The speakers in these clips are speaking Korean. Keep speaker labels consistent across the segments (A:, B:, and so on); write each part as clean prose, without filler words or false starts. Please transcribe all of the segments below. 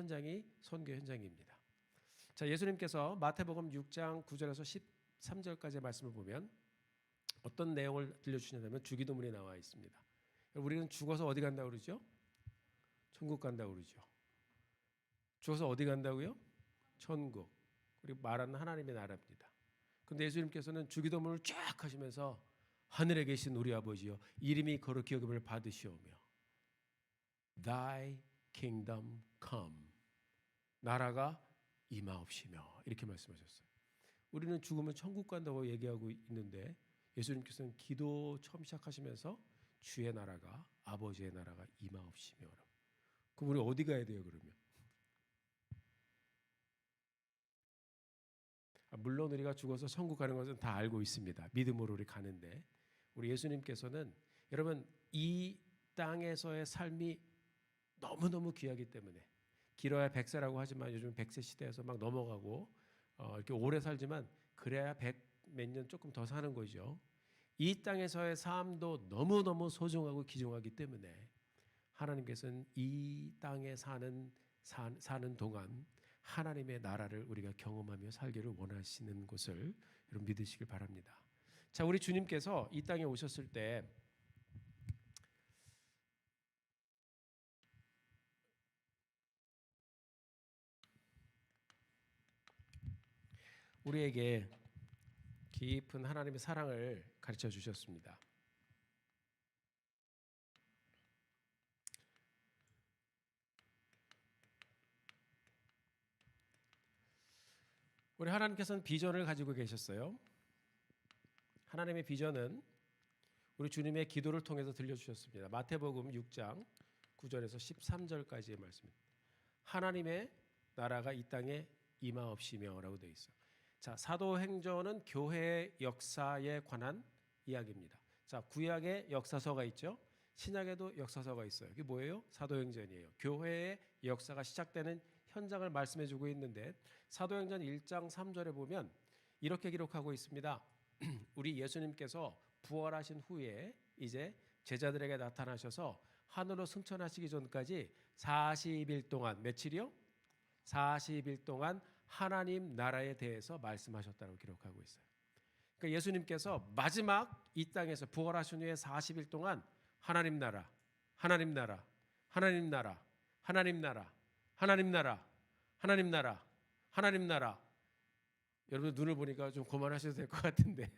A: 현장이 선교 현장입니다. 자, 예수님께서 마태복음 6장 9절에서 13절까지의 말씀을 보면 어떤 내용을 들려주시냐면 주기도문이 나와 있습니다. 우리는 죽어서 어디 간다고 그러죠? 천국 간다고 그러죠. 죽어서 어디 간다고요? 천국. 그리고 말하는 하나님의 나라입니다. 그런데 예수님께서는 주기도문을 쫙 하시면서 하늘에 계신 우리 아버지여 이름이 거룩히 여김을 받으시오며 Thy kingdom come 나라가 임하옵시며 이렇게 말씀하셨어요. 우리는 죽으면 천국 간다고 얘기하고 있는데 예수님께서는 기도 처음 시작하시면서 주의 나라가 아버지의 나라가 임하옵시며 그럼 우리 어디 가야 돼요 그러면? 물론 우리가 죽어서 천국 가는 것은 다 알고 있습니다. 믿음으로 우리 가는데 우리 예수님께서는 여러분 이 땅에서의 삶이 너무너무 귀하기 때문에 길어야 100세라고 하지만 요즘 100세 시대에서 막 넘어가고 이렇게 오래 살지만 그래야 100 몇 년 조금 더 사는 거죠. 이 땅에서의 삶도 너무너무 소중하고 귀중하기 때문에 하나님께서는 이 땅에 사는 동안 하나님의 나라를 우리가 경험하며 살기를 원하시는 것을 여러분 믿으시길 바랍니다. 자, 우리 주님께서 이 땅에 오셨을 때 우리에게 깊은 하나님의 사랑을 가르쳐 주셨습니다. 우리 하나님께서는 비전을 가지고 계셨어요. 하나님의 비전은 우리 주님의 기도를 통해서 들려주셨습니다. 마태복음 6장 9절에서 13절까지의 말씀입니다. 하나님의 나라가 이 땅에 임하옵시며 라고 되어 있어요. 자, 사도행전은 교회의 역사에 관한 이야기입니다. 자, 구약의 역사서가 있죠. 신약에도 역사서가 있어요. 이게 뭐예요? 사도행전이에요. 교회의 역사가 시작되는 현장을 말씀해주고 있는데 사도행전 1장 3절에 보면 이렇게 기록하고 있습니다. 우리 예수님께서 부활하신 후에 이제 제자들에게 나타나셔서 하늘로 승천하시기 전까지 40일 동안 며칠이요? 40일 동안 하나님 나라에 대해서 말씀하셨다고 기록하고 있어요. 그러니까 예수님께서 마지막 이 땅에서 부활하신 후에 40일 동안 하나님 나라, 하나님 나라, 하나님 나라, 하나님 나라, 하나님 나라, 하나님 나라, 하나님 나라. 여러분 눈을 보니까 좀 그만하셔도 될 것 같은데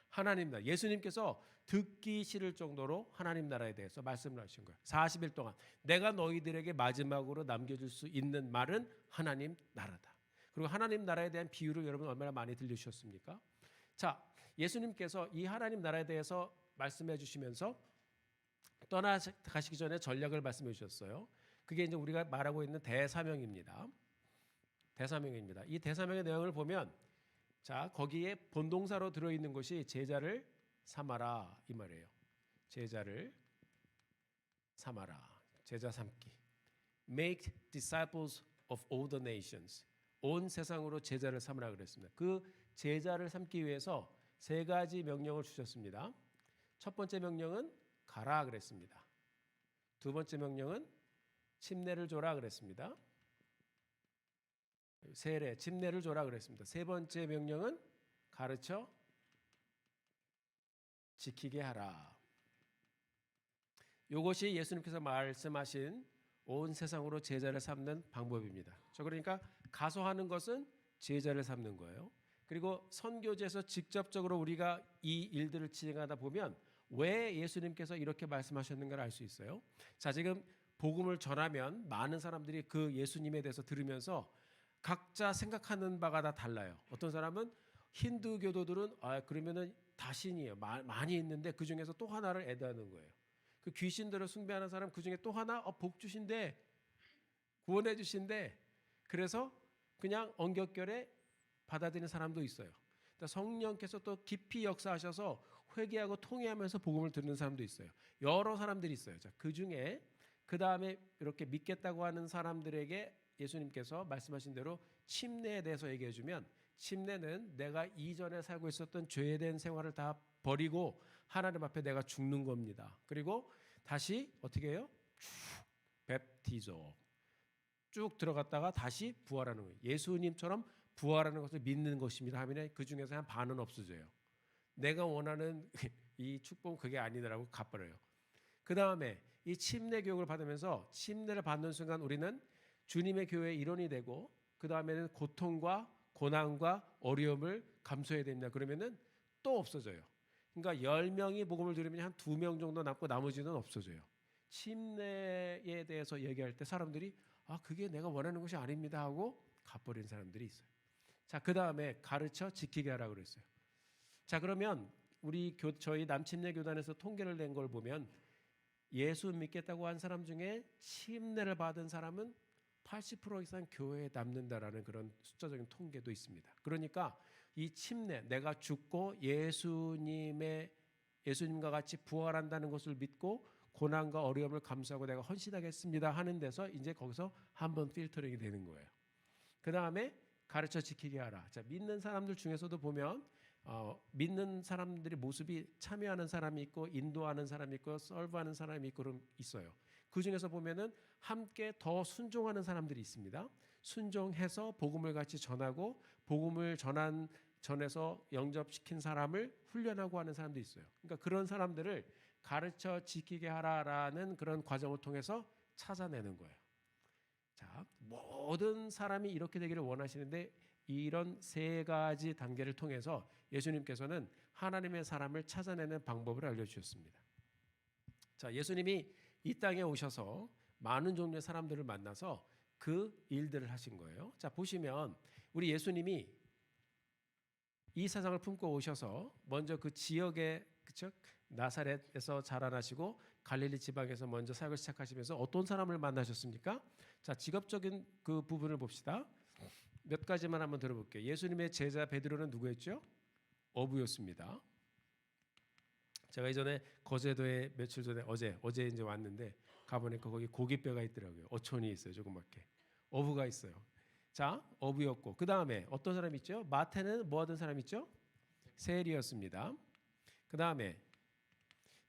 A: 하나님 나라. 예수님께서 듣기 싫을 정도로 하나님 나라에 대해서 말씀을 하신 거예요. 40일 동안 내가 너희들에게 마지막으로 남겨줄 수 있는 말은 하나님 나라다. 그리고 하나님 나라에 대한 비유를 여러분 얼마나 많이 들려주셨습니까? 자, 예수님께서 이 하나님 나라에 대해서 말씀해 주시면서 떠나가시기 전에 전략을 말씀해 주셨어요. 그게 이제 우리가 말하고 있는 대사명입니다. 대사명입니다. 이 대사명의 내용을 보면 자, 거기에 본동사로 들어있는 것이 제자를 삼아라 이 말이에요. 제자를 삼아라. 제자 삼기. Make disciples of all the nations. 온 세상으로 제자를 삼으라 그랬습니다. 그 제자를 삼기 위해서 세 가지 명령을 주셨습니다. 첫 번째 명령은 가라 그랬습니다. 두 번째 명령은 침례를 줘라 그랬습니다. 세례, 침례를 줘라 그랬습니다. 세 번째 명령은 가르쳐 지키게 하라. 이것이 예수님께서 말씀하신 온 세상으로 제자를 삼는 방법입니다. 그러니까 가서 하는 것은 제자를 삼는 거예요. 그리고 선교지에서 직접적으로 우리가 이 일들을 진행하다 보면 왜 예수님께서 이렇게 말씀하셨는가를 알 수 있어요. 자, 지금 복음을 전하면 많은 사람들이 그 예수님에 대해서 들으면서 각자 생각하는 바가 다 달라요. 어떤 사람은 힌두교도들은 그러면은 다신이에요. 많이 있는데 그 중에서 또 하나를 애도하는 거예요. 그 귀신들을 숭배하는 사람 그 중에 또 하나 복 주신대, 구원해 주신대. 그래서 그냥 엉겹결에 받아들이는 사람도 있어요. 그러니까 성령께서 또 깊이 역사하셔서 회개하고 통회하면서 복음을 듣는 사람도 있어요. 여러 사람들이 있어요. 자, 그 중에 그 다음에 이렇게 믿겠다고 하는 사람들에게 예수님께서 말씀하신 대로 침례에 대해서 얘기해 주면 침례는 내가 이전에 살고 있었던 죄된 생활을 다 버리고 하나님 앞에 내가 죽는 겁니다. 그리고 다시 어떻게 해요? 베프티조. 쭉 들어갔다가 다시 부활하는 거예요. 예수님처럼 부활하는 것을 믿는 것입니다 하면 그 중에서 한 반은 없어져요. 내가 원하는 이 축복은 그게 아니더라고 갚버려요. 그 다음에 이 침례 교육을 받으면서 침례를 받는 순간 우리는 주님의 교회의 일원이 되고 그 다음에는 고통과 고난과 어려움을 감수해야 됩니다. 그러면은 또 없어져요. 그러니까 10명이 복음을 들으면 한 2명 정도 남고 나머지는 없어져요. 침례에 대해서 얘기할 때 사람들이 그게 내가 원하는 것이 아닙니다 하고 가버린 사람들이 있어요. 자, 그 다음에 가르쳐 지키게 하라고 그랬어요. 자, 그러면 저희 남침례 교단에서 통계를 낸 걸 보면 예수 믿겠다고 한 사람 중에 침례를 받은 사람은 80% 이상 교회에 남는다라는 그런 숫자적인 통계도 있습니다. 그러니까 이 침례, 내가 죽고 예수님과 같이 부활한다는 것을 믿고 고난과 어려움을 감수하고 내가 헌신하겠습니다 하는 데서 이제 거기서 한번 필터링이 되는 거예요. 그 다음에 가르쳐 지키게 하라. 자, 믿는 사람들 중에서도 보면 믿는 사람들의 모습이 참여하는 사람이 있고 인도하는 사람이 있고 서브하는 사람이 있고 그럼 있어요. 그 중에서 보면은 함께 더 순종하는 사람들이 있습니다. 순종해서 복음을 같이 전하고 복음을 전해서 영접시킨 사람을 훈련하고 하는 사람도 있어요. 그러니까 그런 사람들을 가르쳐 지키게 하라라는 그런 과정을 통해서 찾아내는 거예요. 자, 모든 사람이 이렇게 되기를 원하시는데 이런 3가지 단계를 통해서 예수님께서는 하나님의 사람을 찾아내는 방법을 알려주셨습니다. 자, 예수님이 이 땅에 오셔서 많은 종류의 사람들을 만나서 그 일들을 하신 거예요. 자, 보시면 우리 예수님이 이 세상을 품고 오셔서 먼저 그 지역에 그쵸? 나사렛에서 자라나시고 갈릴리 지방에서 먼저 사역을 시작하시면서 어떤 사람을 만나셨습니까? 자, 직업적인 그 부분을 봅시다. 몇 가지만 한번 들어볼게요. 예수님의 제자 베드로는 누구였죠? 어부였습니다. 제가 이전에 거제도에 며칠 전에 어제 이제 왔는데 가보니까 거기 고깃뼈가 있더라고요. 어촌이 있어요, 조그맣게. 어부가 있어요. 자, 어부였고 그 다음에 어떤 사람 있죠? 마태는 뭐 하던 사람 있죠? 세리였습니다. 그 다음에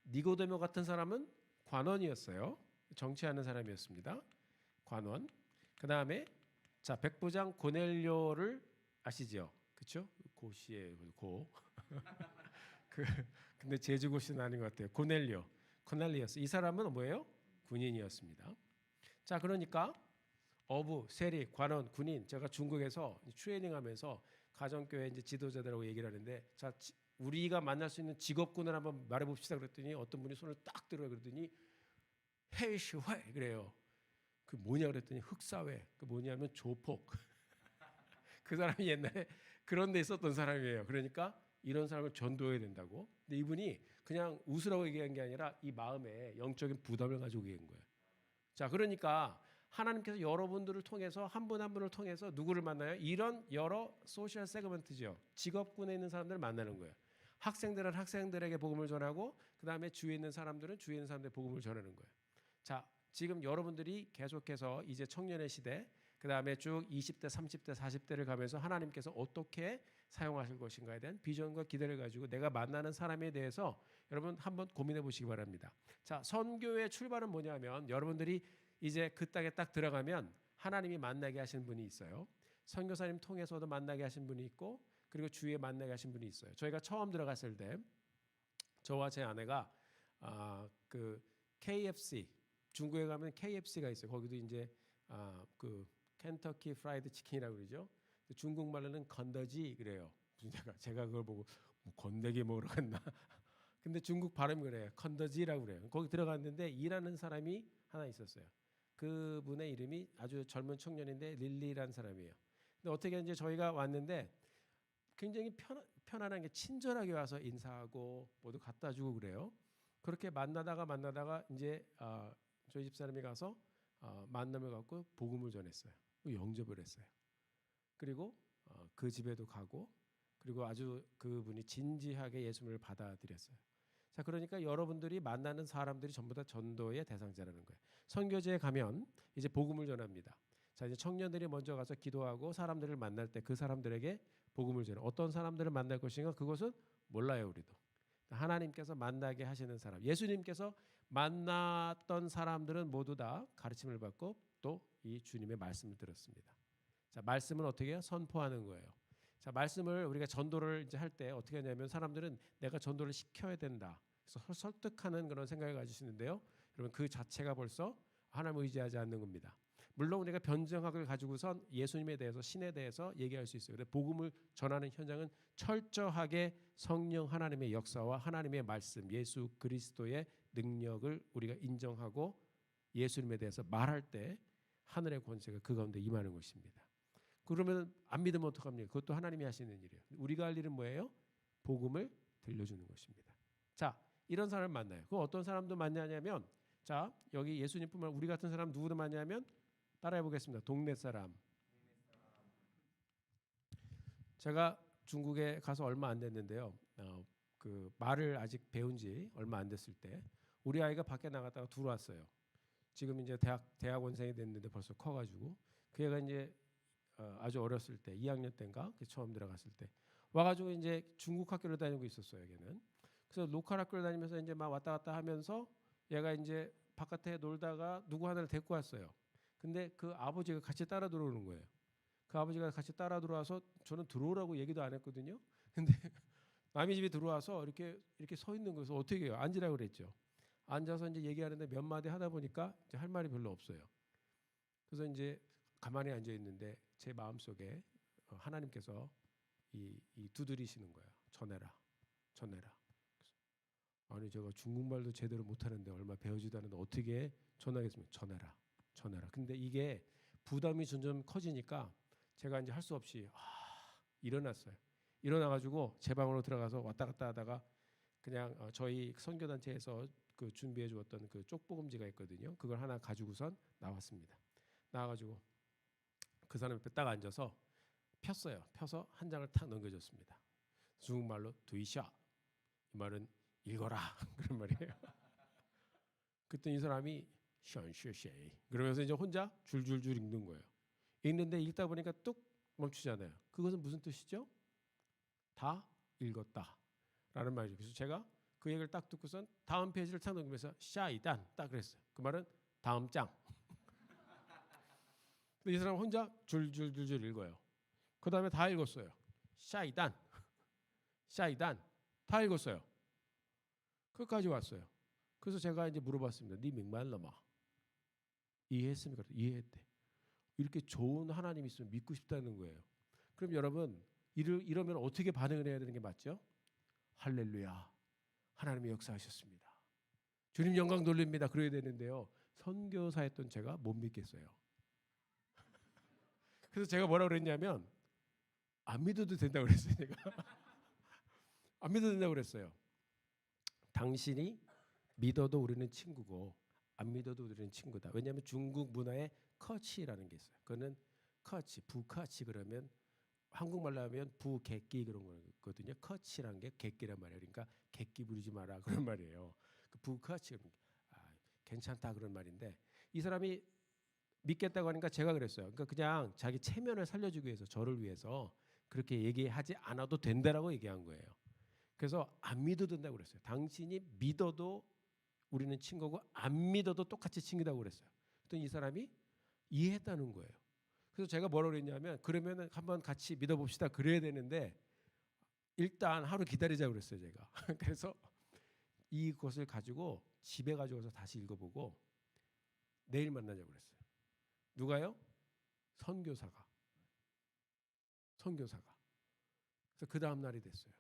A: 니고데모 같은 사람은 관원이었어요. 정치하는 사람이었습니다. 관원. 그 다음에 자, 백부장 고넬료를 아시죠? 그렇죠? 고시의 고. 근데 제주고시는 아닌 것 같아요. 코넬리어스. 이 사람은 뭐예요? 군인이었습니다. 자, 그러니까 어부, 세리, 관원, 군인. 제가 중국에서 트레이닝하면서 가정교회 이제 지도자들하고 얘기를 하는데, 자, 우리가 만날 수 있는 직업군을 한번 말해봅시다. 그랬더니 어떤 분이 손을 딱 들어 그랬더니 해시회 그래요. 그 뭐냐 그랬더니 흑사회. 그 뭐냐면 조폭. 그 사람이 옛날에 그런 데 있었던 사람이에요. 그러니까 이런 사람을 전도해야 된다고. 근데 이분이 그냥 웃으라고 얘기한 게 아니라 이 마음에 영적인 부담을 가지고 얘기한 거예요. 자, 그러니까 하나님께서 여러분들을 통해서 한 분 한 분을 통해서 누구를 만나요? 이런 여러 소셜 세그먼트죠. 직업군에 있는 사람들을 만나는 거예요. 학생들은 학생들에게 복음을 전하고 그 다음에 주위에 있는 사람들은 주위에 있는 사람들에게 복음을 전하는 거예요. 자, 지금 여러분들이 계속해서 이제 청년의 시대 그 다음에 쭉 20대, 30대, 40대를 가면서 하나님께서 어떻게 사용하실 것인가에 대한 비전과 기대를 가지고 내가 만나는 사람에 대해서 여러분 한번 고민해 보시기 바랍니다. 자, 선교의 출발은 뭐냐면 여러분들이 이제 그 땅에 딱 들어가면 하나님이 만나게 하신 분이 있어요. 선교사님 통해서도 만나게 하신 분이 있고 그리고 주위에 만나게 하신 분이 있어요. 저희가 처음 들어갔을 때 저와 제 아내가 그 KFC 중국에 가면 KFC가 있어요. 거기도 이제 그 켄터키 프라이드 치킨이라고 그러죠. 중국말로는 건더지 그래요. 제가 그걸 보고 뭐 건더기 먹으러 갔나. 근데 중국 발음이 그래요. 건더지라고 그래요. 거기 들어갔는데 일하는 사람이 하나 있었어요. 그분의 이름이 아주 젊은 청년인데 릴리라는 사람이에요. 근데 어떻게 이제 저희가 왔는데 굉장히 편안하게 친절하게 와서 인사하고 모두 갖다 주고 그래요. 그렇게 만나다가 이제 저희 집 사람이 가서 만남을 갖고 복음을 전했어요. 영접을 했어요. 그리고 그 집에도 가고 그리고 아주 그분이 진지하게 예수님을 받아들였어요. 자, 그러니까 여러분들이 만나는 사람들이 전부 다 전도의 대상자라는 거예요. 선교지에 가면 이제 복음을 전합니다. 자, 이제 청년들이 먼저 가서 기도하고 사람들을 만날 때 그 사람들에게 복음을 전해. 어떤 사람들을 만날 것인가 그것은 몰라요, 우리도. 하나님께서 만나게 하시는 사람, 예수님께서 만났던 사람들은 모두 다 가르침을 받고 또 이 주님의 말씀을 들었습니다. 자, 말씀은 어떻게 해요? 선포하는 거예요. 자, 말씀을 우리가 전도를 이제 할 때 어떻게 하냐면 사람들은 내가 전도를 시켜야 된다. 그래서 설득하는 그런 생각을 가지시는데요. 여러분 그 자체가 벌써 하나님을 의지하지 않는 겁니다. 물론 우리가 변증학을 가지고선 예수님에 대해서 신에 대해서 얘기할 수 있어요. 근데 복음을 전하는 현장은 철저하게 성령 하나님의 역사와 하나님의 말씀, 예수 그리스도의 능력을 우리가 인정하고 예수님에 대해서 말할 때 하늘의 권세가 그 가운데 임하는 것입니다. 그러면 안 믿으면 어떡합니까? 그것도 하나님이 하시는 일이에요. 우리가 할 일은 뭐예요? 복음을 들려주는 것입니다. 자, 이런 사람을 만나요. 그 어떤 사람도 만나냐면, 자, 여기 예수님뿐만 아니라 우리 같은 사람 누구도 만나냐면 따라해 보겠습니다. 동네 사람. 제가 중국에 가서 얼마 안 됐는데요. 그 말을 아직 배운 지 얼마 안 됐을 때 우리 아이가 밖에 나갔다가 들어왔어요. 지금 이제 대학원생이 됐는데 벌써 커가지고 그 애가 이제 아주 어렸을 때 2학년 때인가 처음 들어갔을 때 와가지고 이제 중국 학교를 다니고 있었어요. 걔는. 그래서 로컬 학교를 다니면서 이제 막 왔다 갔다 하면서 얘가 이제 바깥에 놀다가 누구 하나를 데리고 왔어요. 근데 그 아버지가 같이 따라 들어오는 거예요. 그 아버지가 같이 따라 들어와서 저는 들어오라고 얘기도 안 했거든요. 근데 남의 집에 들어와서 이렇게 서 있는 거여서 어떻게 해요? 앉으라고 그랬죠. 앉아서 이제 얘기하는데 몇 마디 하다 보니까 이제 할 말이 별로 없어요. 그래서 이제 가만히 앉아 있는데 제 마음속에 하나님께서 이 두드리시는 거예요. 전해라. 아니 제가 중국말도 제대로 못하는데 얼마 배우지도 않는데 어떻게 전하겠습니까? 전해라. 근데 이게 부담이 점점 커지니까 제가 이제 할 수 없이 일어났어요. 일어나가지고 제 방으로 들어가서 왔다 갔다 하다가 그냥 저희 선교단체에서 그 준비해 주었던 그 쪽보금지가 있거든요. 그걸 하나 가지고선 나왔습니다. 나와가지고 그 사람 옆에 딱 앉아서 폈어요. 펴서 한 장을 탁 넘겨줬습니다. 중국말로 두이샤, 이 말은 읽어라 그런 말이에요. 그랬더니 이 사람이 션슈쉐이 그러면서 이제 혼자 줄줄줄 읽는 거예요. 읽는데 읽다 보니까 뚝 멈추잖아요. 그것은 무슨 뜻이죠? 다 읽었다 라는 말이죠. 그래서 제가 그 얘기를 딱 듣고선 다음 페이지를 탁 넘기면서 샤이단 딱 그랬어요. 그 말은 다음 장. 근데 이 사람 혼자 줄줄줄줄 읽어요. 그 다음에 다 읽었어요. 샤이단 다 읽었어요. 끝까지 왔어요. 그래서 제가 이제 물어봤습니다. 네 밍말러마 이해했습니까? 이해했대. 이렇게 좋은 하나님이 있으면 믿고 싶다는 거예요. 그럼 여러분 이러면 어떻게 반응을 해야 되는 게 맞죠? 할렐루야. 하나님이 역사하셨습니다. 주님 영광 돌립니다. 그래야 되는데요. 선교사였던 제가 못 믿겠어요. 그래서 제가 뭐라고 그랬냐면 안 믿어도 된다고 그랬어요. 제가. 안 믿어도 된다고 그랬어요. 당신이 믿어도 우리는 친구고 안 믿어도 우리는 친구다. 왜냐하면 중국 문화에 커치라는 게 있어요. 그거는 커치, 부커치 그러면 한국말로 하면 부객기 그런 거거든요. 커치라는 게 객기란 말이에요. 그러니까 객기 부리지 마라 그런 말이에요. 그 부커치 괜찮다 그런 말인데 이 사람이 믿겠다고 하니까 제가 그랬어요. 그러니까 그냥 자기 체면을 살려주기 위해서 저를 위해서 그렇게 얘기하지 않아도 된다라고 얘기한 거예요. 그래서 안 믿어도 된다고 그랬어요. 당신이 믿어도 우리는 친구고 안 믿어도 똑같이 친구다고 그랬어요. 그랬더니 이 사람이 이해했다는 거예요. 그래서 제가 뭐라고 그랬냐면 그러면 한번 같이 믿어봅시다 그래야 되는데 일단 하루 기다리자고 그랬어요. 제가. 그래서 이것을 가지고 집에 가져가서 다시 읽어보고 내일 만나자고 그랬어요. 누가요? 선교사가. 그래서 그 다음 날이 됐어요.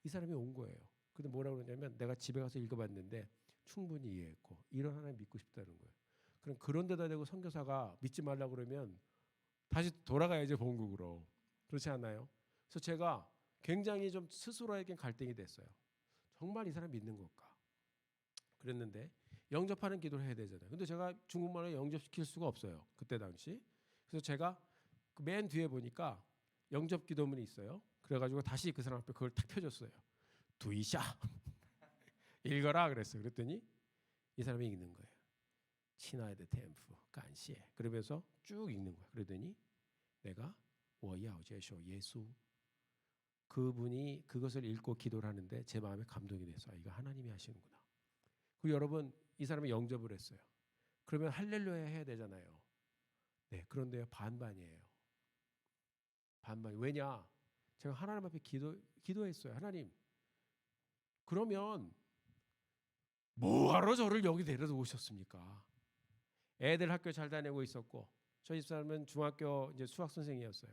A: 이 사람이 온 거예요. 근데 뭐라고 그러냐면 내가 집에 가서 읽어봤는데 충분히 이해했고 이런 하나님 믿고 싶다는 거예요. 그럼 그런 데다 대고 선교사가 믿지 말라고 그러면 다시 돌아가야죠 본국으로. 그렇지 않나요? 그래서 제가 굉장히 좀 스스로에겐 갈등이 됐어요. 정말 이 사람 믿는 걸까? 그랬는데 영접하는 기도를 해야 되잖아요. 근데 제가 중국말로 영접시킬 수가 없어요. 그때 당시. 그래서 제가 맨 뒤에 보니까 영접 기도문이 있어요. 그래가지고 다시 그 사람 앞에 그걸 탁 펴줬어요. 두이샤 읽어라 그랬어요. 그랬더니 이 사람이 읽는 거예요. 친아이드 템프 간시에 그러면서 쭉 읽는 거예요. 그러더니 내가 워야오제쇼 예수 그분이 그것을 읽고 기도를 하는데 제 마음에 감동이 돼서 이거 하나님이 하시는구나. 그리고 여러분 이 사람이 영접을 했어요. 그러면 할렐루야 해야 되잖아요. 네, 그런데요 반반이에요. 반반. 왜냐? 제가 하나님 앞에 기도했어요. 하나님, 그러면 뭐하러 저를 여기 데려다 오셨습니까? 애들 학교 잘 다니고 있었고 저희 집사람은 중학교 이제 수학 선생이었어요.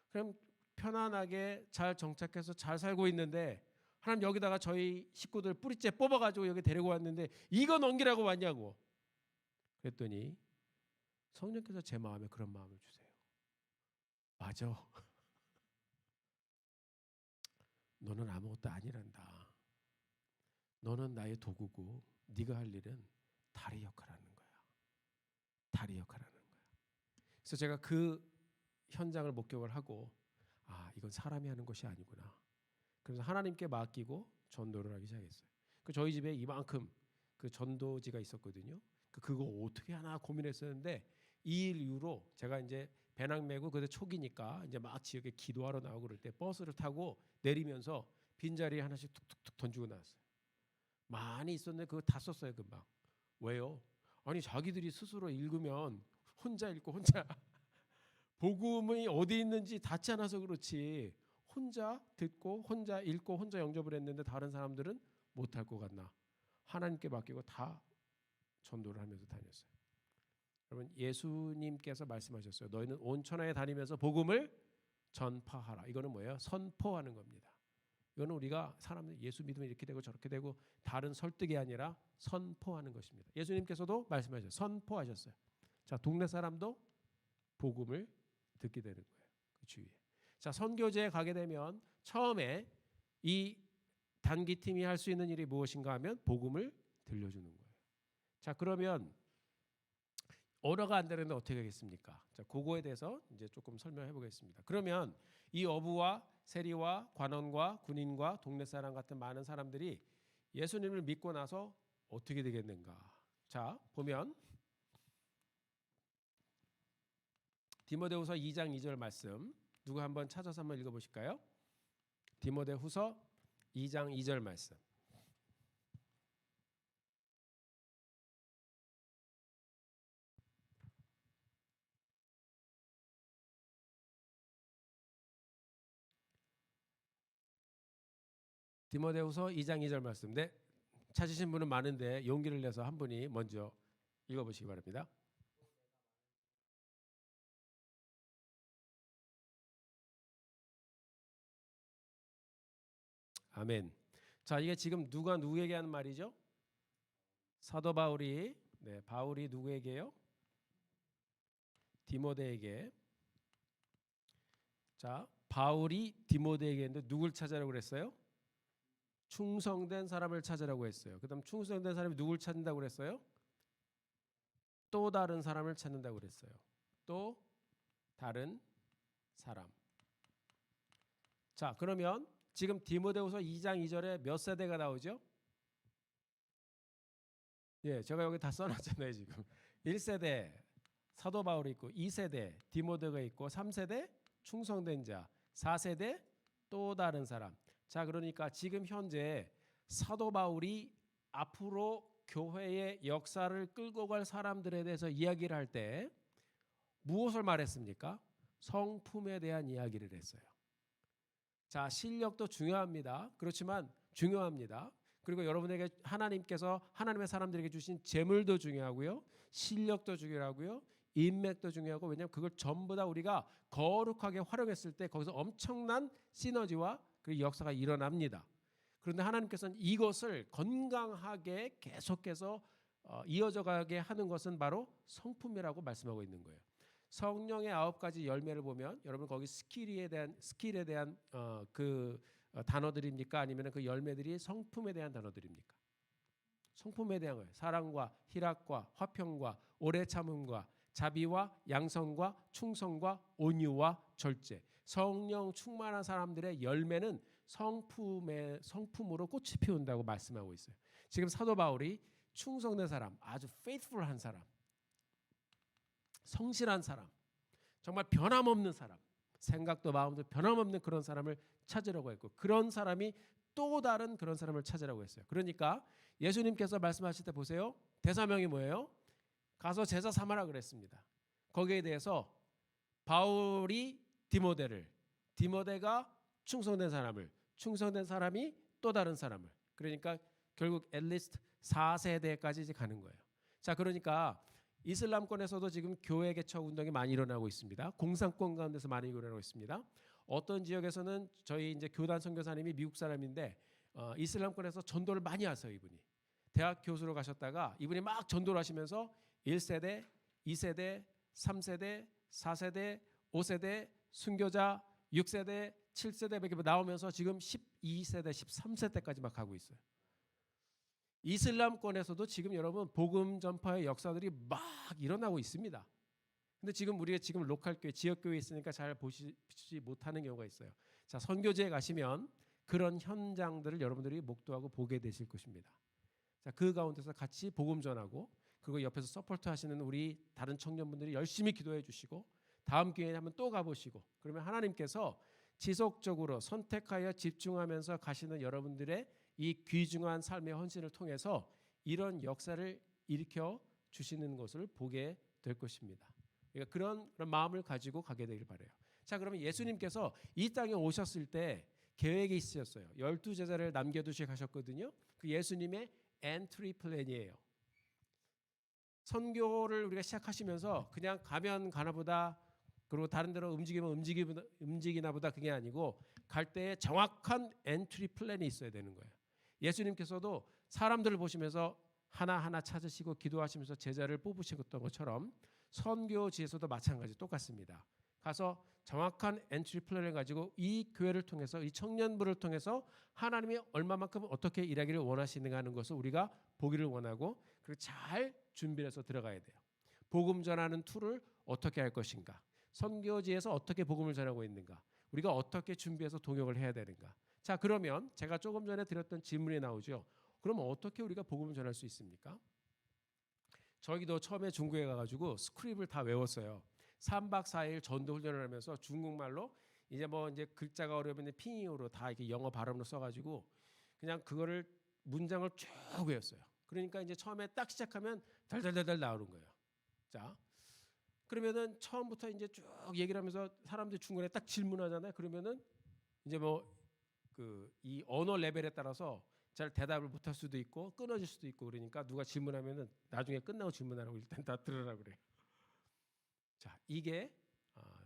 A: 그럼 편안하게 잘 정착해서 잘 살고 있는데 하나님 여기다가 저희 식구들 뿌리째 뽑아가지고 여기 데리고 왔는데 이거 넘기라고 왔냐고. 그랬더니 성령께서 제 마음에 그런 마음을 주세요. 맞아. 너는 아무것도 아니란다. 너는 나의 도구고 네가 할 일은 다리 역할하는 거야. 다리 역할하는 거야. 그래서 제가 그 현장을 목격을 하고 이건 사람이 하는 것이 아니구나. 그래서 하나님께 맡기고 전도를 하기 시작했어요. 그 저희 집에 이만큼 그 전도지가 있었거든요. 그거 어떻게 하나 고민했었는데 이 일 이후로 제가 이제 배낭 메고 그때 초기니까 이제 막 지역에 기도하러 나오고 그럴 때 버스를 타고 내리면서 빈자리에 하나씩 툭툭툭 던지고 나왔어요. 많이 있었는데 그거 다 썼어요 금방. 왜요? 아니 자기들이 스스로 읽으면 혼자 읽고 혼자 복음이 어디 있는지 닿지 않아서 그렇지 혼자 듣고 혼자 읽고 혼자 영접을 했는데 다른 사람들은 못할 것 같나. 하나님께 맡기고 다 전도를 하면서 다녔어요. 여러분 예수님께서 말씀하셨어요. 너희는 온 천하에 다니면서 복음을 전파하라. 이거는 뭐예요? 선포하는 겁니다. 이거는 우리가 사람들 예수 믿으면 이렇게 되고 저렇게 되고 다른 설득이 아니라 선포하는 것입니다. 예수님께서도 말씀하셨어요. 선포하셨어요. 자, 동네 사람도 복음을 듣게 되는 거예요. 그 주위에. 자, 선교제에 가게 되면 처음에 이 단기팀이 할 수 있는 일이 무엇인가 하면 복음을 들려주는 거예요. 자, 그러면 언어가 안 되는데 어떻게 하겠습니까? 자, 그거에 대해서 이제 조금 설명해 보겠습니다. 그러면 이 어부와 세리와 관원과 군인과 동네 사람 같은 많은 사람들이 예수님을 믿고 나서 어떻게 되겠는가? 자, 보면 디모데후서 2장 2절 말씀 누구 한번 찾아서 한번 읽어보실까요? 디모데후서 2장 2절 말씀. 디모데후서 2장 2절 말씀. 네, 찾으신 분은 많은데 용기를 내서 한 분이 먼저 읽어보시기 바랍니다. 아멘. 자, 이게 지금 누가 누구에게 하는 말이죠? 사도 바울이 바울이 누구에게요? 디모데에게. 자, 바울이 디모데에게 했는데 누굴 찾으라고 그랬어요? 충성된 사람을 찾으라고 했어요. 그다음 충성된 사람이 누굴 찾는다고 그랬어요? 또 다른 사람을 찾는다고 그랬어요. 또 다른 사람. 자, 그러면 지금 디모데후서 2장 2절에 몇 세대가 나오죠? 예, 제가 여기 다 써놨잖아요 지금. 1세대 사도 바울이 있고 2세대 디모데가 있고 3세대 충성된 자 4세대 또 다른 사람. 자, 그러니까 지금 현재 사도 바울이 앞으로 교회의 역사를 끌고 갈 사람들에 대해서 이야기를 할 때 무엇을 말했습니까? 성품에 대한 이야기를 했어요. 자, 실력도 중요합니다. 그렇지만 중요합니다. 그리고 여러분에게 하나님께서 하나님의 사람들에게 주신 재물도 중요하고요. 실력도 중요하고요. 인맥도 중요하고, 왜냐하면 그걸 전부 다 우리가 거룩하게 활용했을 때 거기서 엄청난 시너지와 그 역사가 일어납니다. 그런데 하나님께서는 이것을 건강하게 계속해서 이어져 가게 하는 것은 바로 성품이라고 말씀하고 있는 거예요. 성령의 9가지 열매를 보면 여러분 거기 스킬에 대한 단어들입니까? 아니면 그 열매들이 성품에 대한 단어들입니까? 성품에 대한 거예요. 사랑과 희락과 화평과 오래 참음과 자비와 양성과 충성과 온유와 절제. 성령 충만한 사람들의 열매는 성품으로 꽃이 피운다고 말씀하고 있어요. 지금 사도 바울이 충성된 사람, 아주 faithful한 사람, 성실한 사람, 정말 변함없는 사람, 생각도 마음도 변함없는 그런 사람을 찾으라고 했고, 그런 사람이 또 다른 그런 사람을 찾으라고 했어요. 그러니까 예수님께서 말씀하실 때 보세요. 대사명이 뭐예요? 가서 제자 삼아라 그랬습니다. 거기에 대해서 바울이 디모데를, 디모데가 충성된 사람을, 충성된 사람이 또 다른 사람을, 그러니까 결국 앳리스트 4세대까지 이제 가는 거예요. 자, 그러니까 이슬람권에서도 지금 교회 개척 운동이 많이 일어나고 있습니다. 공산권 가운데서 많이 일어나고 있습니다. 어떤 지역에서는 저희 이제 교단 선교사님이 미국 사람인데 이슬람권에서 전도를 많이 하세요. 이분이 대학 교수로 가셨다가 이분이 막 전도를 하시면서 1세대, 2세대, 3세대, 4세대, 5세대, 순교자, 6세대, 7세대 이렇게 나오면서 지금 12세대, 13세대까지 막 가고 있어요. 이슬람권에서도 지금 여러분 복음 전파의 역사들이 막 일어나고 있습니다. 근데 지금 우리가 지금 로컬 교회, 지역 교회에 있으니까 잘 보시지 못하는 경우가 있어요. 자, 선교지에 가시면 그런 현장들을 여러분들이 목도하고 보게 되실 것입니다. 자, 그 가운데서 같이 복음 전하고, 그리고 옆에서 서포트 하시는 우리 다른 청년분들이 열심히 기도해 주시고, 다음 기회에 한번 또 가보시고, 그러면 하나님께서 지속적으로 선택하여 집중하면서 가시는 여러분들의 이 귀중한 삶의 헌신을 통해서 이런 역사를 일으켜 주시는 것을 보게 될 것입니다. 그러니까 그런 마음을 가지고 가게 되길 바라요. 자, 그러면 예수님께서 이 땅에 오셨을 때 계획이 있으셨어요. 12제자를 남겨두시고 가셨거든요. 그 예수님의 엔트리 플랜이에요. 선교를 우리가 시작하시면서 그냥 가면 가나보다, 그리고 다른 데로 움직이면 움직이나보다, 그게 아니고 갈 때에 정확한 엔트리 플랜이 있어야 되는 거예요. 예수님께서도 사람들을 보시면서 하나하나 찾으시고 기도하시면서 제자를 뽑으셨던 것처럼 선교지에서도 마찬가지 똑같습니다. 가서 정확한 엔트리 플랜을 가지고 이 교회를 통해서, 이 청년부를 통해서 하나님이 얼마만큼 어떻게 일하기를 원하시는가 하는 것을 우리가 보기를 원하고, 그리고 잘 준비를 해서 들어가야 돼요. 복음 전하는 툴을 어떻게 할 것인가, 선교지에서 어떻게 복음을 전하고 있는가, 우리가 어떻게 준비해서 동역을 해야 되는가. 자, 그러면 제가 조금 전에 드렸던 질문이 나오죠. 그럼 어떻게 우리가 복음을 전할 수 있습니까? 저희도 처음에 중국에 가가지고 스크립을 다 외웠어요. 3박 4일 전도 훈련을 하면서 중국말로 이제 글자가 어려우면 핑잉으로 다 이렇게 영어 발음으로 써가지고 그냥 그거를 문장을 쭉 외웠어요. 그러니까 이제 처음에 딱 시작하면 달달달달 나오는 거예요. 자, 그러면은 처음부터 이제 쭉 얘기를 하면서 사람들이 중간에 딱 질문하잖아요. 그러면은 이제 이 언어 레벨에 따라서 잘 대답을 못할 수도 있고 끊어질 수도 있고, 그러니까 누가 질문하면은 나중에 끝나고 질문하라고 일단 다 들으라고 그래요. 자, 이게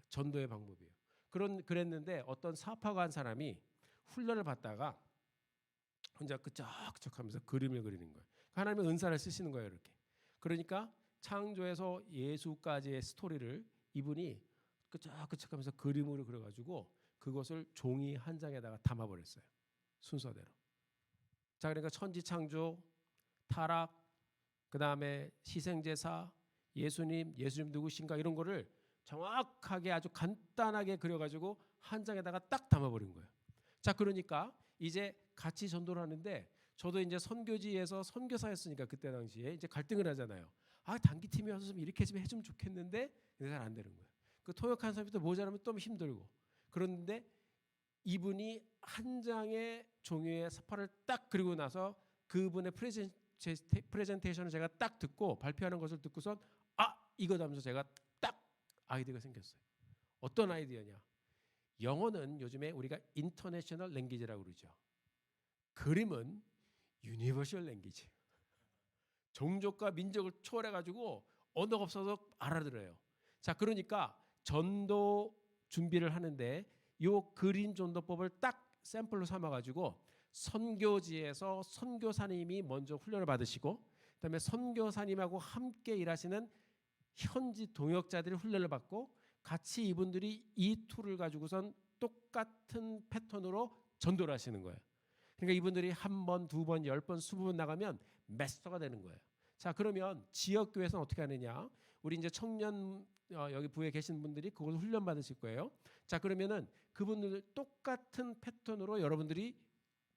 A: 전도의 방법이에요. 그랬는데 어떤 사파가 한 사람이 훈련을 받다가 혼자 끄적끄적하면서 그림을 그리는 거예요. 하나님의 은사를 쓰시는 거예요, 이렇게. 그러니까 창조에서 예수까지의 스토리를 이분이 끄적끄적하면서 그림으로 그려가지고 그것을 종이 한 장에다가 담아버렸어요, 순서대로. 자, 그러니까 천지 창조, 타락, 그 다음에 희생제사, 예수님 누구신가, 이런 거를 정확하게 아주 간단하게 그려가지고 한 장에다가 딱 담아버린 거예요. 자, 그러니까 이제 같이 전도를 하는데, 저도 이제 선교지에서 선교사였으니까 그때 당시에 이제 갈등을 하잖아요. 단기팀이 와서 좀 이렇게 좀 해주면 좋겠는데, 근데 잘 안 되는 거예요. 그 통역하는 사람이 또 모자라면 또 힘들고. 그런데 이분이 한 장의 종이에 사파를 딱 그리고 나서 그분의 프레젠테이션을 제가 딱 듣고, 발표하는 것을 듣고선 이거다 하면서 제가 딱 아이디어가 생겼어요. 어떤 아이디어냐? 영어는 요즘에 우리가 인터내셔널 랭귀지라고 그러죠. 그림은 유니버셜 랭귀지. 종족과 민족을 초월해가지고 언어가 없어서 알아들어요. 자, 그러니까 전도 준비를 하는데 요 그림 전도법을 딱 샘플로 삼아가지고 선교지에서 선교사님이 먼저 훈련을 받으시고, 그다음에 선교사님하고 함께 일하시는 현지 동역자들이 훈련을 받고, 같이 이분들이 이 툴을 가지고선 똑같은 패턴으로 전도를 하시는 거예요. 그러니까 이분들이 한 번, 두 번, 10번, 20번 나가면 마스터가 되는 거예요. 자, 그러면 지역교회에서는 어떻게 하느냐? 우리 이제 청년 여기 부에 계신 분들이 그걸 훈련 받으실 거예요. 자, 그러면은 그분들 똑같은 패턴으로 여러분들이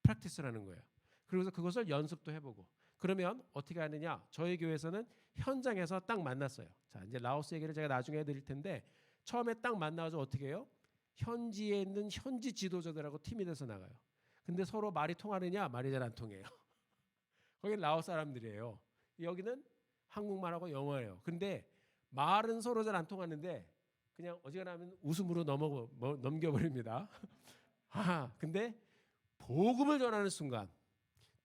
A: 프랙티스를 하는 거예요. 그래서 그것을 연습도 해보고. 그러면 어떻게 하느냐? 저희 교회에서는 현장에서 딱 만났어요. 자, 이제 라오스 얘기를 제가 나중에 해드릴 텐데, 처음에 딱 만나서 어떻게 해요? 현지에 있는 현지 지도자들하고 팀이 돼서 나가요. 근데 서로 말이 통하느냐? 말이 잘 안 통해요. 거기 라오스 사람들이에요. 여기는 한국말하고 영어예요. 근데 말은 서로 잘 안 통하는데 그냥 어지간하면 웃음으로 넘겨버립니다. 근데 복음을 전하는 순간,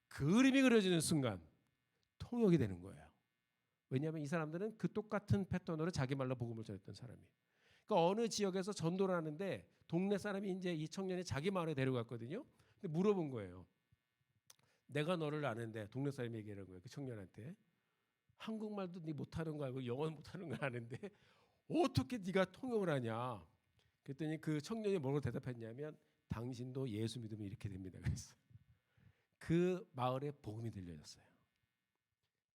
A: 그림이 그려지는 순간 통역이 되는 거예요. 왜냐하면 이 사람들은 그 똑같은 패턴으로 자기 말로 복음을 전했던 사람이에요. 그러니까 어느 지역에서 전도를 하는데 동네 사람이 이제 이 청년이 자기 마을에 데려갔거든요. 근데 물어본 거예요. 내가 너를 아는데, 동네 사람이 얘기하는 거예요. 그 청년한테. 한국말도 네 못하는 거 알고 영어는 못하는 거 아는데 어떻게 네가 통역을 하냐. 그랬더니 그 청년이 뭐라고 대답했냐면 당신도 예수 믿으면 이렇게 됩니다. 그랬어요. 그 마을에 복음이 들려졌어요.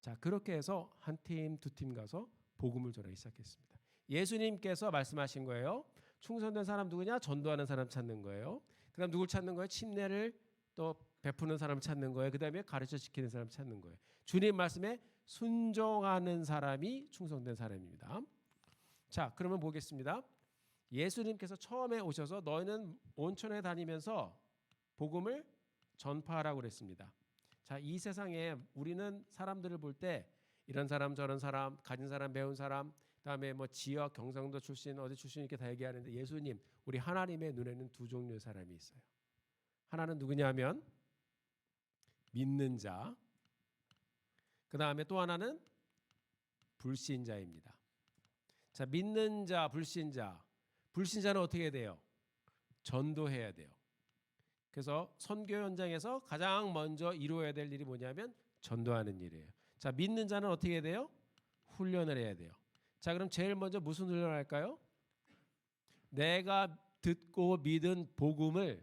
A: 자, 그렇게 해서 한 팀, 두 팀 가서 복음을 전하기 시작했습니다. 예수님께서 말씀하신 거예요. 충성된 사람 누구냐? 전도하는 사람 찾는 거예요. 그다음 누굴 찾는 거예요? 침례를 또 베푸는 사람 찾는 거예요. 그다음에 가르쳐 지키는 사람 찾는 거예요. 주님 말씀에 순종하는 사람이 충성된 사람입니다. 자, 그러면 보겠습니다. 예수님께서 처음에 오셔서 너희는 온천에 다니면서 복음을 전파하라고 그랬습니다. 자, 이 세상에 우리는 사람들을 볼 때 이런 사람 저런 사람, 가진 사람 배운 사람, 그다음에 뭐 지역 경상도 출신 어디 출신 이렇게 다 얘기하는데 예수님, 우리 하나님의 눈에는 두 종류의 사람이 있어요. 하나는 누구냐면 믿는 자, 그다음에 또 하나는 불신자입니다. 자, 믿는 자, 불신자. 불신자는 어떻게 해야 돼요? 전도해야 돼요. 그래서 선교 현장에서 가장 먼저 이루어야 될 일이 뭐냐면 전도하는 일이에요. 자, 믿는 자는 어떻게 해야 돼요? 훈련을 해야 돼요. 자, 그럼 제일 먼저 무슨 훈련을 할까요? 내가 듣고 믿은 복음을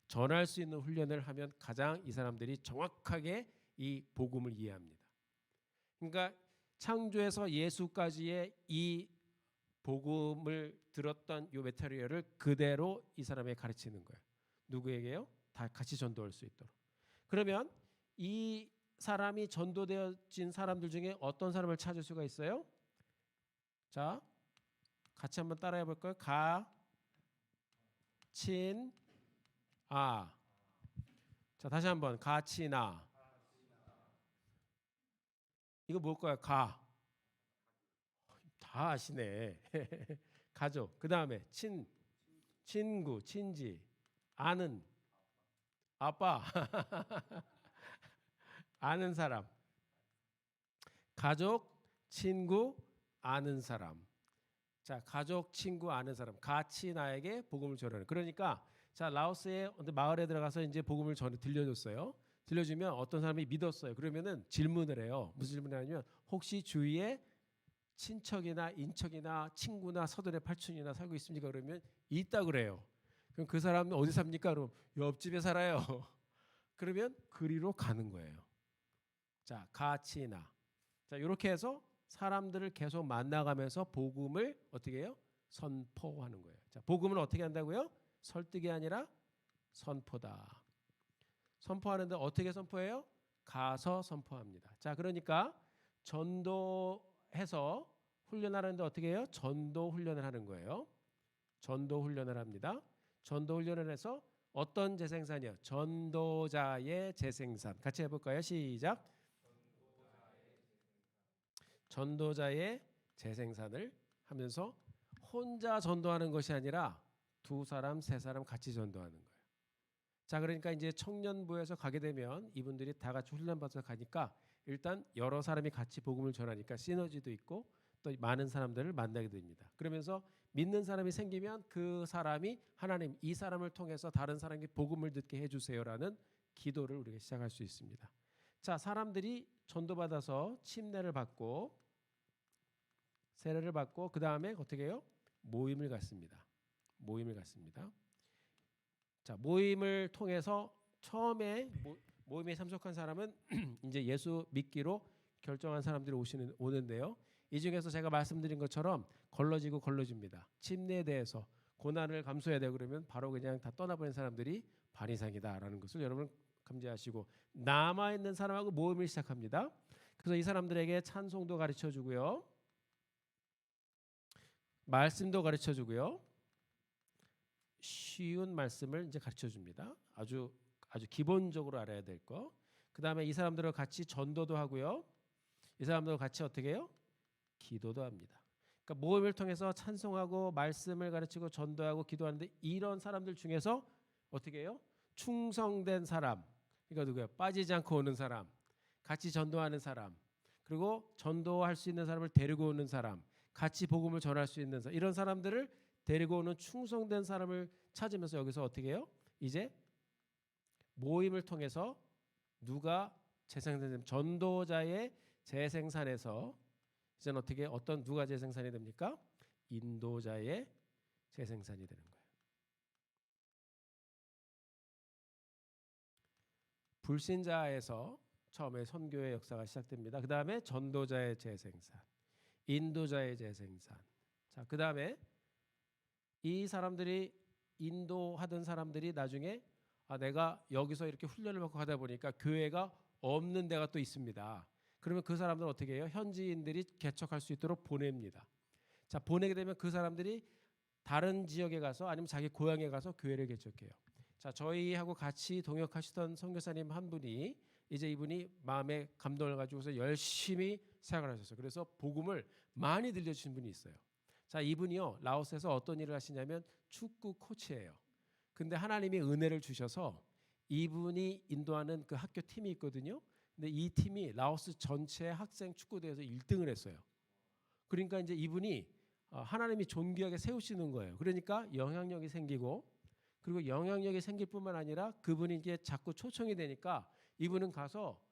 A: 전할 수 있는 훈련을 하면 가장 이 사람들이 정확하게 이 복음을 이해합니다. 그러니까 창조에서 예수까지의 이 복음을 들었던 이 메테리얼을 그대로 이 사람에게 가르치는 거예요. 누구에게요? 다 같이 전도할 수 있도록. 그러면 이 사람이 전도되어진 사람들 중에 어떤 사람을 찾을 수가 있어요? 자, 같이 한번 따라해 볼까요? 가, 친, 아. 자, 다시 한번 가, 친, 아. 이거 뭘까요? 가. 다 아시네. 가족. 그 다음에 친구, 친지, 아는, 아빠, 아는 사람. 가족, 친구, 아는 사람. 자, 가족, 친구, 아는 사람. 같이 나에게 복음을 전하는. 그러니까 자, 라오스의 마을에 들어가서 이제 복음을 들려줬어요. 들려주면 어떤 사람이 믿었어요. 그러면은 질문을 해요. 무슨 질문을 하냐면 혹시 주위에 친척이나 인척이나 친구나 서들의 팔촌이나 살고 있습니까? 그러면 있다 그래요. 그럼 그 사람은 어디 삽니까? 그럼 옆집에 살아요. 그러면 그리로 가는 거예요. 자, 가치나. 자, 이렇게 해서 사람들을 계속 만나가면서 복음을 어떻게 해요? 선포하는 거예요. 자, 복음을 어떻게 한다고요? 설득이 아니라 선포다. 선포하는데 어떻게 선포해요? 가서 선포합니다. 자, 그러니까 전도해서 훈련하는데 어떻게 해요? 전도 훈련을 하는 거예요. 전도 훈련을 합니다. 전도 훈련을 해서 어떤 재생산이요? 전도자의 재생산. 같이 해볼까요? 시작. 전도자의 재생산을 하면서 혼자 전도하는 것이 아니라 두 사람, 세 사람 같이 전도하는 거예요. 자, 그러니까 이제 청년부에서 가게 되면 이분들이 다 같이 훈련받아서 가니까 일단 여러 사람이 같이 복음을 전하니까 시너지도 있고 또 많은 사람들을 만나게 됩니다. 그러면서 믿는 사람이 생기면 그 사람이 하나님 이 사람을 통해서 다른 사람에게 복음을 듣게 해주세요라는 기도를 우리가 시작할 수 있습니다. 자, 사람들이 전도받아서 침례를 받고 세례를 받고 그 다음에 어떻게 해요? 모임을 갖습니다. 모임을 갖습니다. 자, 모임을 통해서 처음에 모임에 참석한 사람은 이제 예수 믿기로 결정한 사람들이 오는데요. 이 중에서 제가 말씀드린 것처럼 걸러집니다. 침례에 대해서 고난을 감수해야 되고 그러면 바로 그냥 다 떠나버린 사람들이 반 이상이다라는 것을 여러분 감지하시고 남아있는 사람하고 모임을 시작합니다. 그래서 이 사람들에게 찬송도 가르쳐주고요. 말씀도 가르쳐주고요. 쉬운 말씀을 이제 가르쳐줍니다. 아주 기본적으로 알아야 될 거. 그 다음에 이 사람들과 같이 전도도 하고요. 이 사람들과 같이 어떻게 해요? 기도도 합니다. 그러니까 모임을 통해서 찬송하고 말씀을 가르치고 전도하고 기도하는데 이런 사람들 중에서 어떻게 해요? 충성된 사람, 그러니까 누구예요? 빠지지 않고 오는 사람, 같이 전도하는 사람, 그리고 전도할 수 있는 사람을 데리고 오는 사람, 같이 복음을 전할 수 있는 사람, 이런 사람들을 데리고 오는 충성된 사람을 찾으면서 여기서 어떻게 해요? 이제 모임을 통해서 누가 재생산, 전도자의 재생산에서 이제는 어떻게 어떤 누가 재생산이 됩니까? 인도자의 재생산이 되는 거예요. 불신자에서 처음에 선교의 역사가 시작됩니다. 그 다음에 전도자의 재생산, 인도자의 재생산. 자, 그 다음에 이 사람들이 인도하던 사람들이 나중에 내가 여기서 이렇게 훈련을 받고 가다 보니까 교회가 없는 데가 또 있습니다. 그러면 그 사람들은 어떻게 해요? 현지인들이 개척할 수 있도록 보냅니다. 자, 보내게 되면 그 사람들이 다른 지역에 가서 아니면 자기 고향에 가서 교회를 개척해요. 자, 저희하고 같이 동역하시던 선교사님 한 분이 이제 이분이 마음에 감동을 가지고서 열심히 사역을 하셨어요. 그래서 복음을 많이 들려주신 분이 있어요. 자, 이분이요 라오스에서 어떤 일을 하시냐면 축구 코치예요. 근데 하나님이 은혜를 주셔서 이분이 인도하는 그 학교 팀이 있거든요. 근데 이 팀이 라오스 전체 학생 축구대회에서 1등을 했어요. 그러니까 이제 이분이 하나님이 존귀하게 세우시는 거예요. 그러니까 영향력이 생기고, 그리고 영향력이 생길 뿐만 아니라 그분이 이제 자꾸 초청이 되니까 이분은 가서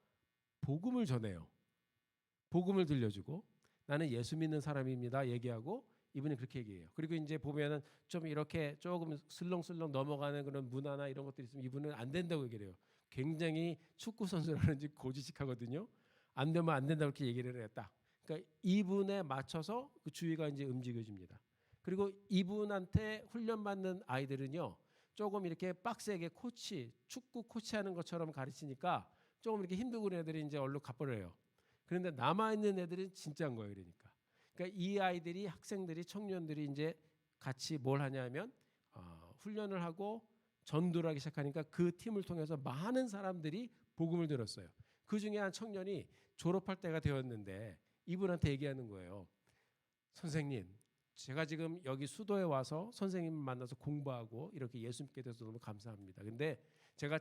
A: 복음을 전해요. 복음을 들려주고 나는 예수 믿는 사람입니다 얘기하고 이분이 그렇게 얘기해요. 그리고 이제 보면은 좀 이렇게 조금 슬렁슬렁 넘어가는 그런 문화나 이런 것들이 있으면 이분은 안 된다고 얘기를 해요. 굉장히 축구 선수라는지 고지식하거든요. 안 되면 안 된다고 이렇게 얘기를 했다. 그러니까 이분에 맞춰서 그 주위가 이제 움직여집니다. 그리고 이분한테 훈련받는 아이들은요, 조금 이렇게 빡세게 축구 코치하는 것처럼 가르치니까 조금 이렇게 힘들고 그런 애들이 이제 얼른 가버려요. 그런데 남아 있는 애들은 진짜인 거예요. 그러니까 이 아이들이, 학생들이, 청년들이 이제 같이 뭘 하냐면 훈련을 하고 전도를 하기 시작하니까 그 팀을 통해서 많은 사람들이 복음을 들었어요. 그 중에 한 청년이 졸업할 때가 되었는데 이분한테 얘기하는 거예요. 선생님, 제가 지금 여기 수도에 와서 선생님을 만나서 공부하고 이렇게 예수 믿게 돼서 너무 감사합니다. 근데 제가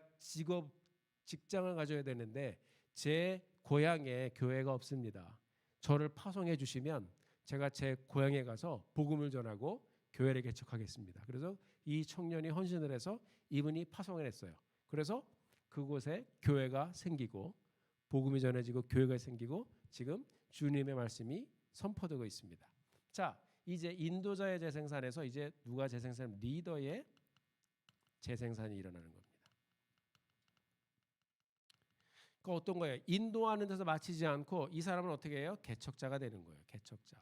A: 직장을 가져야 되는데 제 고향에 교회가 없습니다. 저를 파송해 주시면 제가 제 고향에 가서 복음을 전하고 교회를 개척하겠습니다. 그래서 이 청년이 헌신을 해서 이분이 파송을 했어요. 그래서 그곳에 교회가 생기고 복음이 전해지고 교회가 생기고 지금 주님의 말씀이 선포되고 있습니다. 자, 이제 인도자의 재생산에서 이제 누가 재생산? 리더의 재생산이 일어나는 겁니다. 그 어떤 거예요? 인도하는 데서 마치지 않고 이 사람은 어떻게 해요? 개척자가 되는 거예요. 개척자.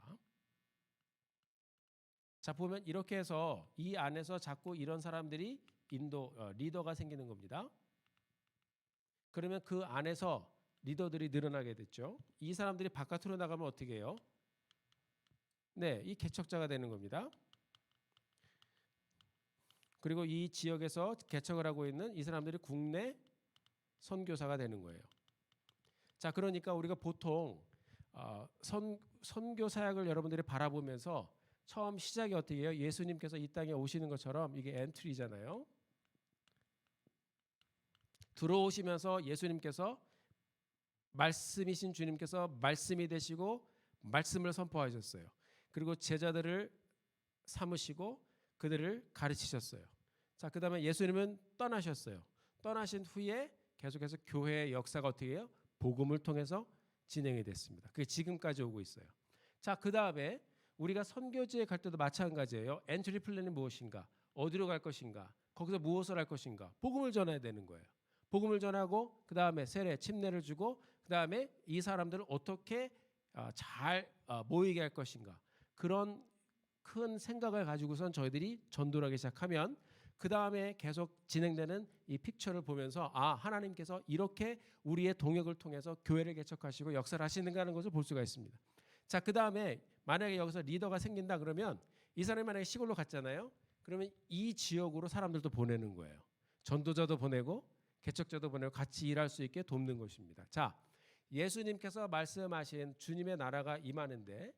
A: 자, 보면 이렇게 해서 이 안에서 자꾸 이런 사람들이 리더가 생기는 겁니다. 그러면 그 안에서 리더들이 늘어나게 됐죠. 이 사람들이 바깥으로 나가면 어떻게 해요? 네, 이 개척자가 되는 겁니다. 그리고 이 지역에서 개척을 하고 있는 이 사람들이 국내 선교사가 되는 거예요. 자, 그러니까 우리가 보통 선교 사역을 여러분들이 바라보면서 처음 시작이 어떻게 해요? 예수님께서 이 땅에 오시는 것처럼 이게 엔트리잖아요. 들어오시면서 예수님께서 말씀이신 주님께서 말씀이 되시고 말씀을 선포하셨어요. 그리고 제자들을 삼으시고 그들을 가르치셨어요. 자, 그다음에 예수님은 떠나셨어요. 떠나신 후에 계속해서 교회의 역사가 어떻게 해요? 복음을 통해서 진행이 됐습니다. 그게 지금까지 오고 있어요. 자, 그다음에 우리가 선교지에 갈 때도 마찬가지예요. 엔트리 플랜이 무엇인가? 어디로 갈 것인가? 거기서 무엇을 할 것인가? 복음을 전해야 되는 거예요. 복음을 전하고 그다음에 세례, 침례를 주고 그다음에 이 사람들을 어떻게 잘 모이게 할 것인가? 그런 큰 생각을 가지고선 저희들이 전도를 하기 시작하면 그 다음에 계속 진행되는 이 픽처를 보면서 하나님께서 이렇게 우리의 동역을 통해서 교회를 개척하시고 역사를 하시는가 하는 것을 볼 수가 있습니다. 자, 그 다음에 만약에 여기서 리더가 생긴다 그러면 이 사람이 만약에 시골로 갔잖아요. 그러면 이 지역으로 사람들도 보내는 거예요. 전도자도 보내고 개척자도 보내고 같이 일할 수 있게 돕는 것입니다. 자, 예수님께서 말씀하신 주님의 나라가 임하는데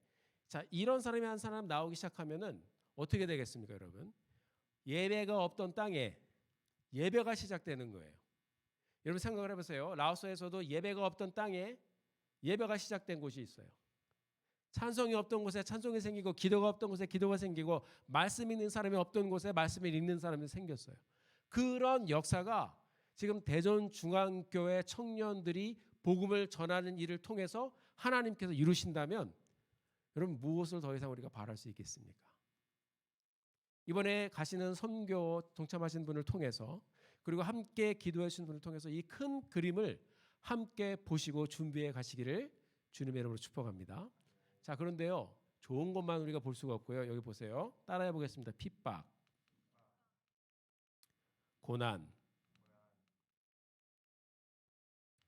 A: 자, 이런 사람이 한 사람 나오기 시작하면은 어떻게 되겠습니까, 여러분? 예배가 없던 땅에 예배가 시작되는 거예요. 여러분 생각을 해보세요. 라오스에서도 예배가 없던 땅에 예배가 시작된 곳이 있어요. 찬송이 없던 곳에 찬송이 생기고, 기도가 없던 곳에 기도가 생기고, 말씀 있는 사람이 없던 곳에 말씀을 읽는 사람이 생겼어요. 그런 역사가 지금 대전중앙교회 청년들이 복음을 전하는 일을 통해서 하나님께서 이루신다면 여러분 무엇을 더 이상 우리가 바랄 수 있겠습니까? 이번에 가시는 선교 동참하신 분을 통해서, 그리고 함께 기도해 주신 분을 통해서 이 큰 그림을 함께 보시고 준비해 가시기를 주님의 이름으로 축복합니다. 자, 그런데요, 좋은 것만 우리가 볼 수가 없고요. 여기 보세요. 따라해 보겠습니다. 핍박, 고난.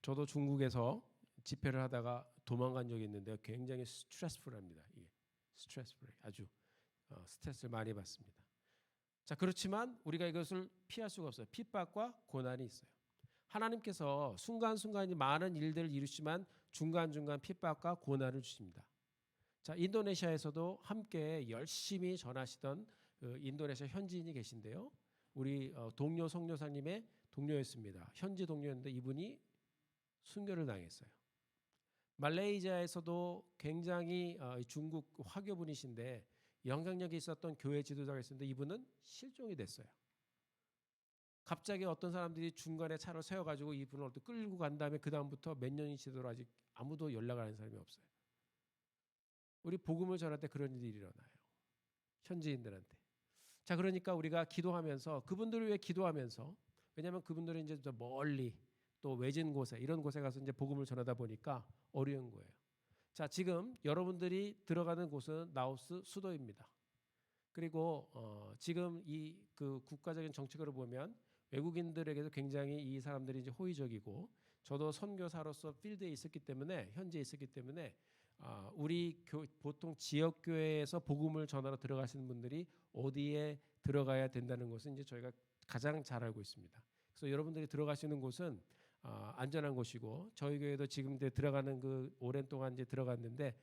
A: 저도 중국에서 집회를 하다가 도망간 적이 있는데요. 굉장히 스트레스풀합니다. 이게 스트레스풀, 아주 스트레스를 많이 받습니다. 자, 그렇지만 우리가 이것을 피할 수가 없어요. 핍박과 고난이 있어요. 하나님께서 순간순간 많은 일들을 이루시지만 중간중간 핍박과 고난을 주십니다. 자, 인도네시아에서도 함께 열심히 전하시던 인도네시아 현지인이 계신데요. 우리 동료 선교사님의 동료였습니다. 현지 동료였는데 이분이 순교를 당했어요. 말레이시아에서도 굉장히 중국 화교분이신데 영향력이 있었던 교회 지도자가 있었는데 이분은 실종이 됐어요. 갑자기 어떤 사람들이 중간에 차를 세워가지고 이분을 어디 끌고 간 다음에 그 다음부터 몇 년이 지도록 아직 아무도 연락을 하는 사람이 없어요. 우리 복음을 전할 때 그런 일이 일어나요. 현지인들한테. 자, 그러니까 우리가 기도하면서 그분들을 위해 기도하면서, 왜냐하면 그분들은 이제 저 멀리 또 외진 곳에 이런 곳에 가서 이제 복음을 전하다 보니까 어려운 거예요. 자, 지금 여러분들이 들어가는 곳은 라오스 수도입니다. 그리고 지금 이 그 국가적인 정책으로 보면 외국인들에게도 굉장히 이 사람들이 이제 호의적이고, 저도 선교사로서 필드에 있었기 때문에 현지에 있었기 때문에 우리 보통 지역 교회에서 복음을 전하러 들어가시는 분들이 어디에 들어가야 된다는 것은 이제 저희가 가장 잘 알고 있습니다. 그래서 여러분들이 들어가시는 곳은 안전한 곳이고, 저희 교회도 지금 이제 들어가는 그 오랜 동안 이제 들어갔는데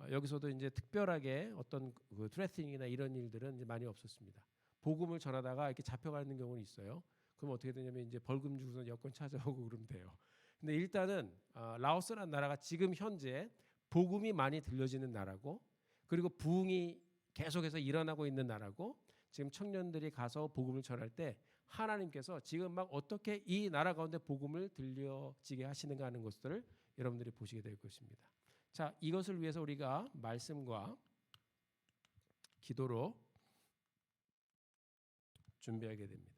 A: 여기서도 이제 특별하게 어떤 그 트래핑이나 이런 일들은 이제 많이 없었습니다. 복음을 전하다가 이렇게 잡혀가는 경우는 있어요. 그럼 어떻게 되냐면 이제 벌금 주고서 여권 찾아오고 그러면 돼요. 근데 일단은 라오스라는 나라가 지금 현재 복음이 많이 들려지는 나라고, 그리고 부흥이 계속해서 일어나고 있는 나라고, 지금 청년들이 가서 복음을 전할 때 하나님께서 지금 막 어떻게 이 나라 가운데 복음을 들려지게 하시는가 하는 것들을 여러분들이 보시게 될 것입니다. 자, 이것을 위해서 우리가 말씀과 기도로 준비하게 됩니다.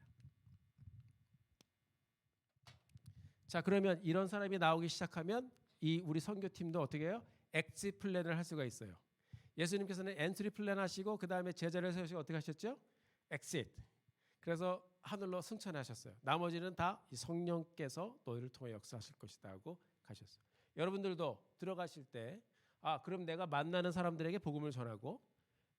A: 자, 그러면 이런 사람이 나오기 시작하면 이 우리 선교팀도 어떻게 해요? 엑짓 플랜을 할 수가 있어요. 예수님께서는 엔트리 플랜 하시고 그 다음에 제자를 세우시고 어떻게 하셨죠? 엑짓. 그래서 하늘로 승천하셨어요. 나머지는 다 성령께서 너희를 통해 역사하실 것이다 하고 가셨어요. 여러분들도 들어가실 때 그럼 내가 만나는 사람들에게 복음을 전하고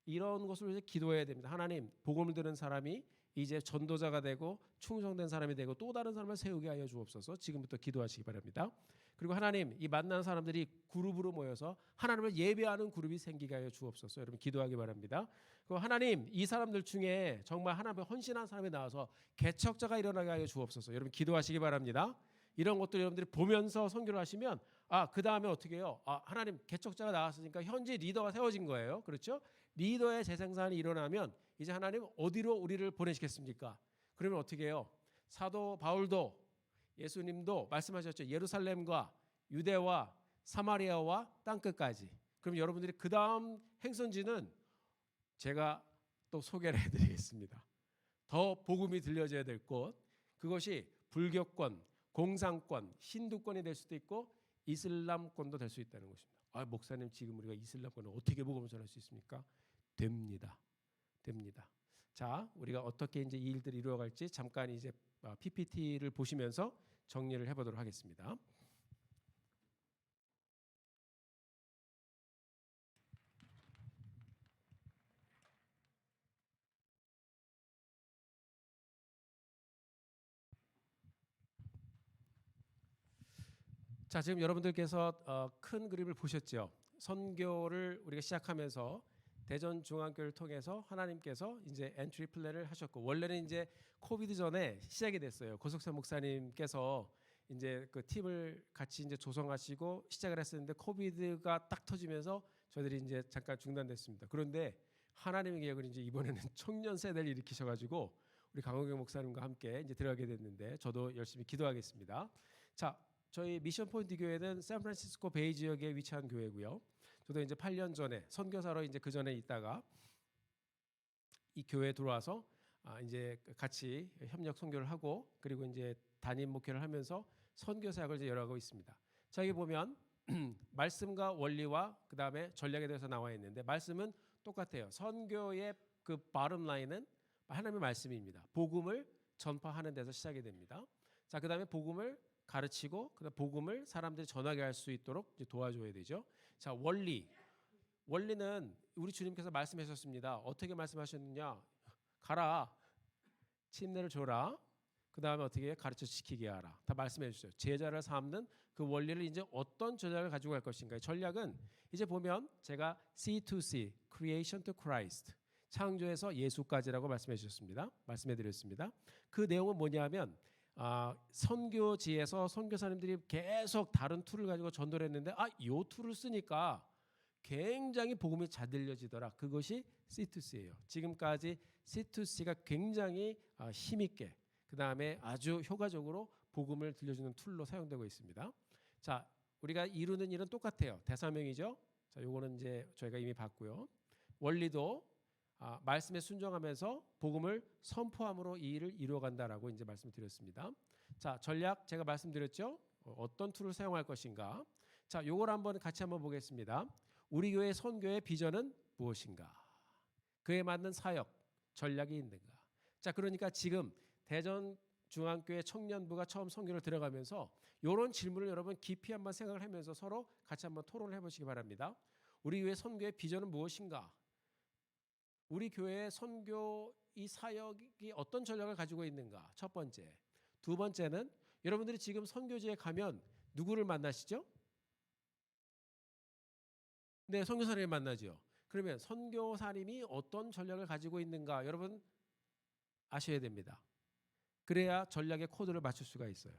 A: 이런 것을 위해서 기도해야 됩니다. 하나님, 복음을 들은 사람이 이제 전도자가 되고 충성된 사람이 되고 또 다른 사람을 세우게 하여 주옵소서. 지금부터 기도하시기 바랍니다. 그리고 하나님, 이 만나는 사람들이 그룹으로 모여서 하나님을 예배하는 그룹이 생기게 하여 주옵소서. 여러분 기도하기 바랍니다. 그리고 하나님, 이 사람들 중에 정말 하나님에 헌신한 사람이 나와서 개척자가 일어나게 하여 주옵소서. 여러분 기도하시기 바랍니다. 이런 것들 여러분들이 보면서 선교를 하시면 그 다음에 어떻게 해요? 하나님, 개척자가 나왔으니까 현지 리더가 세워진 거예요. 그렇죠? 리더의 재생산이 일어나면 이제 하나님 어디로 우리를 보내시겠습니까? 그러면 어떻게 해요? 사도 바울도 예수님도 말씀하셨죠. 예루살렘과 유대와 사마리아와 땅끝까지. 그럼 여러분들이 그 다음 행선지는 제가 또 소개를 해드리겠습니다. 더 복음이 들려져야 될 곳, 그것이 불교권, 공산권, 힌두권이 될 수도 있고 이슬람권도 될 수 있다는 것입니다. 목사님, 지금 우리가 이슬람권을 어떻게 복음을 전할 수 있습니까? 됩니다. 자, 우리가 어떻게 이제 이 일들을 이루어갈지 잠깐 이제 PPT를 보시면서 정리를 해보도록 하겠습니다. 자, 지금 여러분들께서 큰 그림을 보셨죠? 선교를 우리가 시작하면서 대전 중앙교를 통해서 하나님께서 이제 엔트리 플랜을 하셨고, 원래는 이제 코비드 전에 시작이 됐어요. 고석선 목사님께서 이제 그 팀을 같이 이제 조성하시고 시작을 했었는데, 코비드가 딱 터지면서 저희들이 이제 잠깐 중단됐습니다. 그런데 하나님의 계획을 이제 이번에는 청년 세대를 일으키셔가지고 우리 강호경 목사님과 함께 이제 들어가게 됐는데, 저도 열심히 기도하겠습니다. 자, 저희 미션 포인트 교회는 샌프란시스코 베이 지역에 위치한 교회고요. 저도 이제 8년 전에 선교사로 이제 그 전에 있다가 이 교회에 들어와서 이제 같이 협력 선교를 하고, 그리고 이제 담임 목회를 하면서 선교 사역을 이제 열어가고 있습니다. 자, 여기 보면 말씀과 원리와 그 다음에 전략에 대해서 나와 있는데, 말씀은 똑같아요. 선교의 그 bottom line은 하나님의 말씀입니다. 복음을 전파하는 데서 시작이 됩니다. 자, 그 다음에 복음을 가르치고, 그 다음 복음을 사람들이 전하게 할 수 있도록 이제 도와줘야 되죠. 자, 원리는 우리 주님께서 말씀하셨습니다. 어떻게 말씀하셨느냐? 가라, 침례를 줘라. 그 다음에 어떻게 가르쳐 지키게 하라. 다 말씀해 주세요. 제자를 삼는 그 원리를 이제 어떤 전략을 가지고 갈 것인가. 전략은 이제 보면 제가 C2C, Creation to Christ, 창조에서 예수까지라고 말씀해 주셨습니다. 말씀해 드렸습니다. 그 내용은 뭐냐면 선교지에서 선교사님들이 계속 다른 툴을 가지고 전도를 했는데, 이 툴을 쓰니까 굉장히 복음이 잘 들려지더라. 그것이 C2C예요. 지금까지 C2C가 굉장히 힘있게, 그 다음에 아주 효과적으로 복음을 들려주는 툴로 사용되고 있습니다. 자, 우리가 이루는 일은 똑같아요. 대사명이죠. 자, 요거는 이제 저희가 이미 봤고요. 원리도 말씀에 순종하면서 복음을 선포함으로 이 일을 이루어간다라고 이제 말씀드렸습니다. 자, 전략 제가 말씀드렸죠. 어떤 툴을 사용할 것인가. 자, 요걸 같이 한번 보겠습니다. 우리 교회 선교의 비전은 무엇인가? 그에 맞는 사역, 전략이 있는가? 자, 그러니까 지금 대전 중앙교회 청년부가 처음 선교를 들어가면서 이런 질문을 여러분 깊이 한번 생각을 하면서 서로 같이 한번 토론을 해보시기 바랍니다. 우리 교회 선교의 비전은 무엇인가? 우리 교회의 선교 이 사역이 어떤 전략을 가지고 있는가? 첫 번째. 두 번째는 여러분들이 지금 선교지에 가면 누구를 만나시죠? 네, 선교사님을 만나죠. 그러면 선교사님이 어떤 전략을 가지고 있는가 여러분 아셔야 됩니다. 그래야 전략의 코드를 맞출 수가 있어요.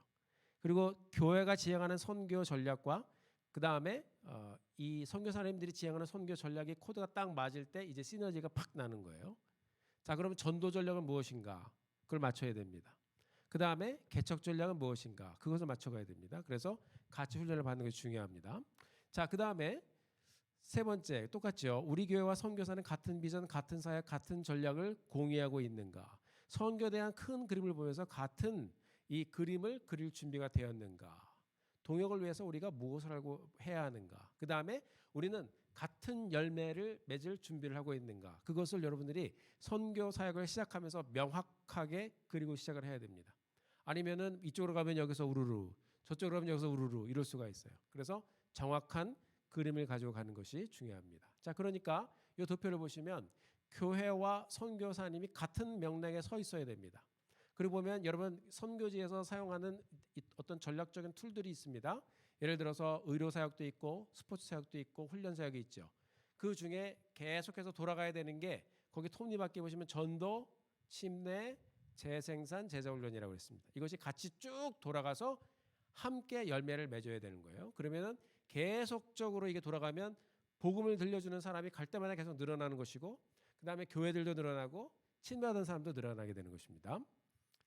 A: 그리고 교회가 지향하는 선교 전략과 그 다음에 이 선교사님들이 지향하는 선교 전략의 코드가 딱 맞을 때 이제 시너지가 팍 나는 거예요. 자, 그러면 전도 전략은 무엇인가? 그걸 맞춰야 됩니다. 그 다음에 개척 전략은 무엇인가? 그것을 맞춰가야 됩니다. 그래서 같이 훈련을 받는 것이 중요합니다. 자, 그 다음에 세 번째 똑같죠. 우리 교회와 선교사는 같은 비전, 같은 사역, 같은 전략을 공유하고 있는가? 선교에 대한 큰 그림을 보면서 같은 이 그림을 그릴 준비가 되었는가? 동역을 위해서 우리가 무엇을 하고 해야 하는가? 그 다음에 우리는 같은 열매를 맺을 준비를 하고 있는가? 그것을 여러분들이 선교 사역을 시작하면서 명확하게 그리고 시작을 해야 됩니다. 아니면은 이쪽으로 가면 여기서 우르르, 저쪽으로 가면 여기서 우르르 이럴 수가 있어요. 그래서 정확한 그림을 가지고 가는 것이 중요합니다. 자, 그러니까 이 도표를 보시면 교회와 선교사님이 같은 명량에 서 있어야 됩니다. 그리고 보면 여러분 선교지에서 사용하는 어떤 전략적인 툴들이 있습니다. 예를 들어서 의료 사역도 있고 스포츠 사역도 있고 훈련 사역이 있죠. 그 중에 계속해서 돌아가야 되는 게 거기 톱니바퀴 보시면 전도, 침례, 재생산, 제자훈련이라고 했습니다. 이것이 같이 쭉 돌아가서 함께 열매를 맺어야 되는 거예요. 그러면은 계속적으로 이게 돌아가면 복음을 들려주는 사람이 갈 때마다 계속 늘어나는 것이고, 그 다음에 교회들도 늘어나고 침례하는 사람도 늘어나게 되는 것입니다.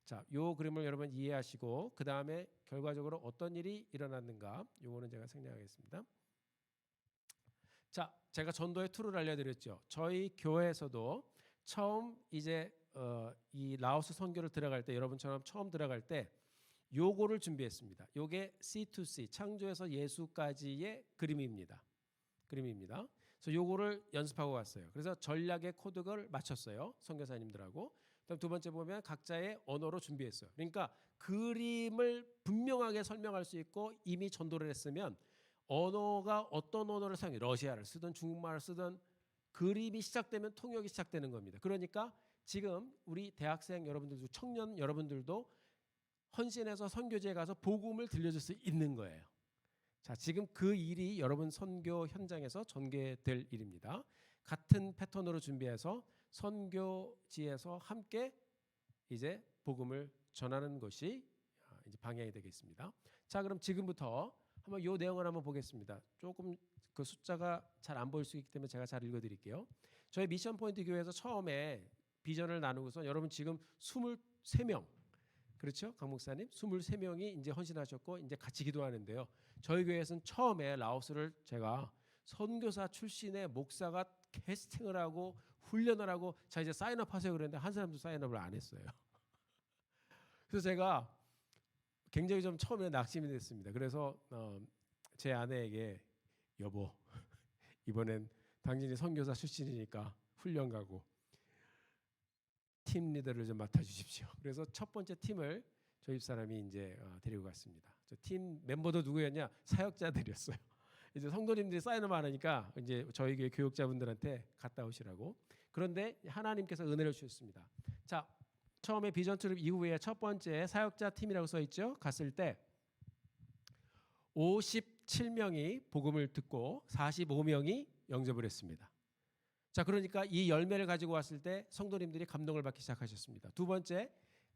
A: 자, 요 그림을 여러분 이해하시고 그 다음에 결과적으로 어떤 일이 일어났는가, 요거는 제가 생략하겠습니다. 자, 제가 전도의 툴을 알려드렸죠. 저희 교회에서도 처음 이제 이 라오스 선교를 들어갈 때, 여러분처럼 처음 들어갈 때 요거를 준비했습니다. 요게 C2C, 창조에서 예수까지의 그림입니다. 그래서 요거를 연습하고 왔어요. 그래서 전략의 코드를 맞췄어요. 선교사님들하고. 그다음 두 번째 보면 각자의 언어로 준비했어요. 그러니까 그림을 분명하게 설명할 수 있고 이미 전도를 했으면 언어가 어떤 언어를 사용해, 러시아를 쓰든 중국말을 쓰든 그림이 시작되면 통역이 시작되는 겁니다. 그러니까 지금 우리 대학생 여러분들도, 청년 여러분들도 헌신해서 선교지에 가서 복음을 들려줄 수 있는 거예요. 자, 지금 그 일이 여러분 선교 현장에서 전개될 일입니다. 같은 패턴으로 준비해서 선교지에서 함께 이제 복음을 전하는 것이 이제 방향이 되겠습니다. 자, 그럼 지금부터 한번 이 내용을 한번 보겠습니다. 조금 그 숫자가 잘 안 보일 수 있기 때문에 제가 잘 읽어드릴게요. 저희 미션 포인트 교회에서 처음에 비전을 나누고서 여러분 지금 23명, 그렇죠? 강 목사님 23명이 이제 헌신하셨고 이제 같이 기도하는데요. 저희 교회에서는 처음에 라오스를 제가 선교사 출신의 목사가 캐스팅을 하고 훈련을 하고 자 이제 사인업 하세요 그랬는데 한 사람도 사인업을 안 했어요. 그래서 제가 굉장히 좀 처음에 낙심이 됐습니다. 그래서 제 아내에게 여보 이번엔 당신이 선교사 출신이니까 훈련 가고 팀 리더를 좀 맡아주십시오. 그래서 첫 번째 팀을 저희 집사람이 이제 데리고 갔습니다. 저 팀 멤버도 누구였냐? 사역자들이었어요. 이제 성도님들이 사인을 안 하니까 이제 저희 교회 교육자분들한테 갔다 오시라고. 그런데 하나님께서 은혜를 주셨습니다. 자, 처음에 비전 트립 이후에 첫 번째 사역자 팀이라고 써 있죠. 갔을 때 57명이 복음을 듣고 45명이 영접을 했습니다. 자, 그러니까 이 열매를 가지고 왔을 때 성도님들이 감동을 받기 시작하셨습니다. 두 번째,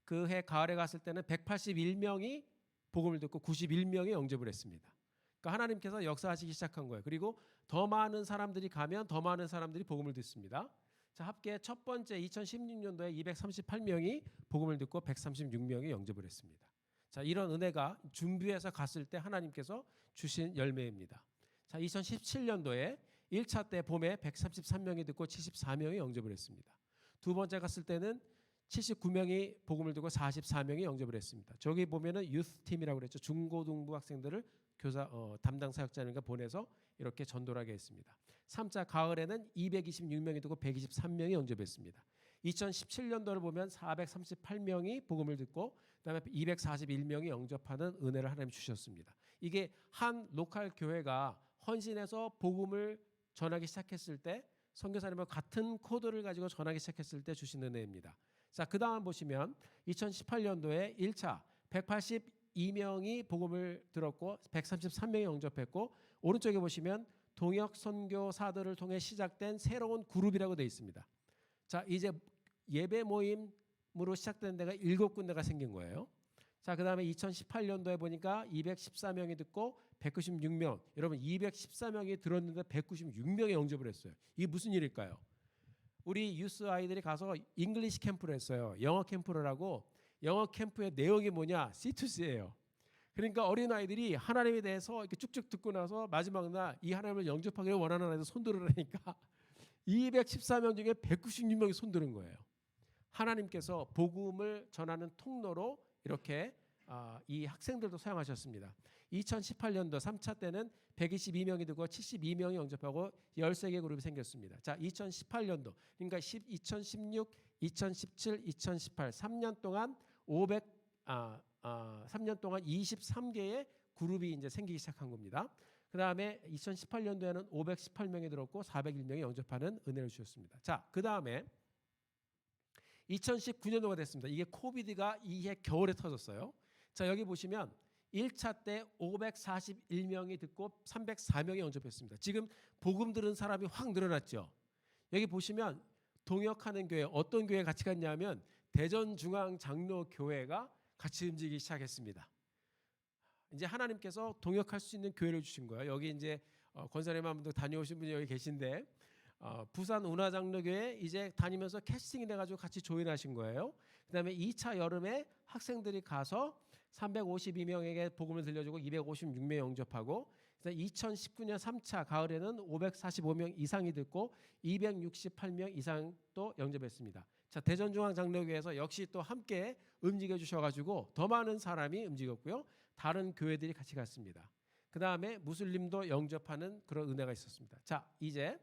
A: 그 해 가을에 갔을 때는 181명이 복음을 듣고 91명이 영접을 했습니다. 그러니까 하나님께서 역사하시기 시작한 거예요. 그리고 더 많은 사람들이 가면 더 많은 사람들이 복음을 듣습니다. 자, 합계 첫 번째 2016년도에 238명이 복음을 듣고 136명이 영접을 했습니다. 자, 이런 은혜가 준비해서 갔을 때 하나님께서 주신 열매입니다. 자, 2017년도에 1차 때 봄에 133명이 듣고 74명이 영접을 했습니다. 두 번째 갔을 때는 79명이 복음을 듣고 44명이 영접을 했습니다. 저기 보면은 유스팀이라고 그랬죠. 중고등부 학생들을 교사 담당 사역자님과 보내서 이렇게 전도하게 했습니다. 3차 가을에는 226명이 듣고 123명이 영접했습니다. 2017년도를 보면 438명이 복음을 듣고 그다음에 241명이 영접하는 은혜를 하나님 주셨습니다. 이게 한 로컬 교회가 헌신해서 복음을 전하기 시작했을 때 선교사님과 같은 코드를 가지고 전하기 시작했을 때 주신 은혜입니다. 자, 그 다음 보시면 2018년도에 1차 182명이 복음을 들었고 133명이 영접했고 오른쪽에 보시면 동역 선교사들을 통해 시작된 새로운 그룹이라고 되어 있습니다. 자, 이제 예배 모임으로 시작된 데가 7군데가 생긴 거예요. 자, 그 다음에 2018년도에 보니까 214명이 듣고 196명. 여러분 214명이 들었는데 196명이 영접을 했어요. 이게 무슨 일일까요? 우리 유스 아이들이 가서 잉글리시 캠프를 했어요. 영어 캠프를 하고 영어 캠프의 내용이 뭐냐? C2C예요. 그러니까 어린아이들이 하나님에 대해서 이렇게 쭉쭉 듣고 나서 마지막 날 이 하나님을 영접하기를 원하는 아이들 손들으라니까 214명 중에 196명이 손드는 거예요. 하나님께서 복음을 전하는 통로로 이렇게 이 학생들도 사용하셨습니다. 2018년도 3차 때는 122명이 듣고 72명이 영접하고 13개 그룹이 생겼습니다. 자, 2018년도 그러니까 2016, 2017, 2018 3년 동안 3년 동안 23개의 그룹이 이제 생기기 시작한 겁니다. 그 다음에 2018년도에는 518명이 들었고 401명이 영접하는 은혜를 주셨습니다. 자, 그 다음에 2019년도가 됐습니다. 이게 코비드가 이해 겨울에 터졌어요. 자, 여기 보시면 1차 때 541명이 듣고 304명이 영접했습니다. 지금 복음 들은 사람이 확 늘어났죠. 여기 보시면 동역하는 교회, 어떤 교회 같이 갔냐면 대전중앙장로교회가 같이 움직이기 시작했습니다. 이제 하나님께서 동역할 수 있는 교회를 주신 거예요. 여기 이제 권사님 한 분도 다녀오신 분이 여기 계신데 부산 운하장로교회 이제 다니면서 캐스팅이 돼가지고 같이 조인하신 거예요. 그다음에 2차 여름에 학생들이 가서 352명에게 복음을 들려주고 256명 영접하고 2019년 3차 가을에는 545명 이상이 듣고 268명 이상 또 영접했습니다. 자, 대전중앙장로교회에서 역시 또 함께 움직여 주셔가지고 더 많은 사람이 움직였고요. 다른 교회들이 같이 갔습니다. 그 다음에 무슬림도 영접하는 그런 은혜가 있었습니다. 자, 이제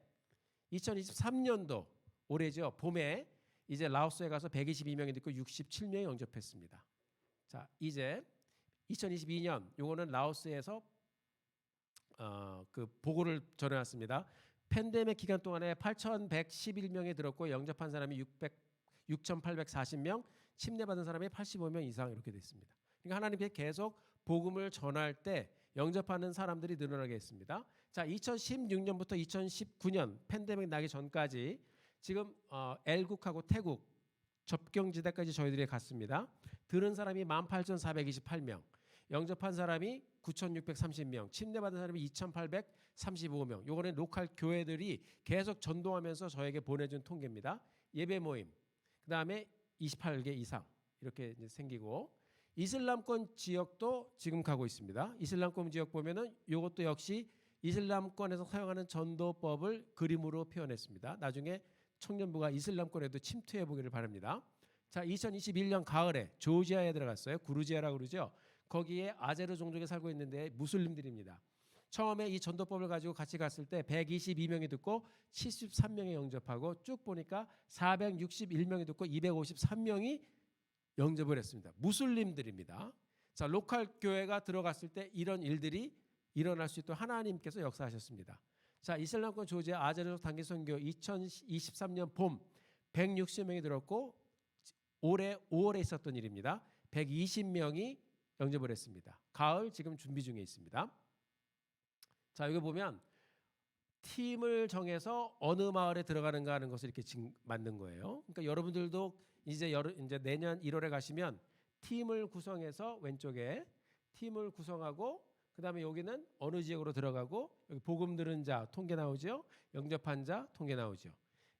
A: 2023년도 올해죠. 봄에 이제 라오스에 가서 122명이 듣고 67명이 영접했습니다. 자, 이제 2022년 요거는 라오스에서 그 보고를 전해왔습니다. 팬데믹 기간 동안에 8,111명이 들었고 영접한 사람이 6,840명, 침례받은 사람이 85명 이상 이렇게 됐습니다. 그러니까 하나님께 계속 복음을 전할 때 영접하는 사람들이 늘어나게 했습니다. 자, 2016년부터 2019년 팬데믹 나기 전까지 지금 엘국하고 태국 접경지대까지 저희들이 갔습니다. 들은 사람이 18,428명, 영접한 사람이 9,630명, 침례받은 사람이 2,835명. 요거는 로컬 교회들이 계속 전동하면서 저에게 보내준 통계입니다. 예배 모임, 그 다음에 28개 이상 이렇게 이제 생기고, 이슬람권 지역도 지금 가고 있습니다. 이슬람권 지역 보면은 요것도 역시 이슬람권에서 사용하는 전도법을 그림으로 표현했습니다. 나중에 청년부가 이슬람권에도 침투해 보기를 바랍니다. 자, 2021년 가을에 조지아에 들어갔어요. 구르지아라고 그러죠. 거기에 아제르 종족에 살고 있는데 무슬림들입니다. 처음에 이 전도법을 가지고 같이 갔을 때 122명이 듣고 73명이 영접하고, 쭉 보니까 461명이 듣고 253명이 영접을 했습니다. 무슬림들입니다. 자, 로컬 교회가 들어갔을 때 이런 일들이 일어날 수 있도록 하나님께서 역사하셨습니다. 자, 이슬람권 조지아 아제르족 단기 선교 2023년 봄 160명이 들었고, 올해 5월에 있었던 일입니다. 120명이 영접을 했습니다. 가을 지금 준비 중에 있습니다. 자, 여기 보면 팀을 정해서 어느 마을에 들어가는가 하는 것을 이렇게 만든 거예요. 그러니까 여러분들도 이제 내년 1월에 가시면 팀을 구성해서 왼쪽에 팀을 구성하고, 그다음에 여기는 어느 지역으로 들어가고, 여기 복음 들은 자 통계 나오죠. 영접한 자 통계 나오죠.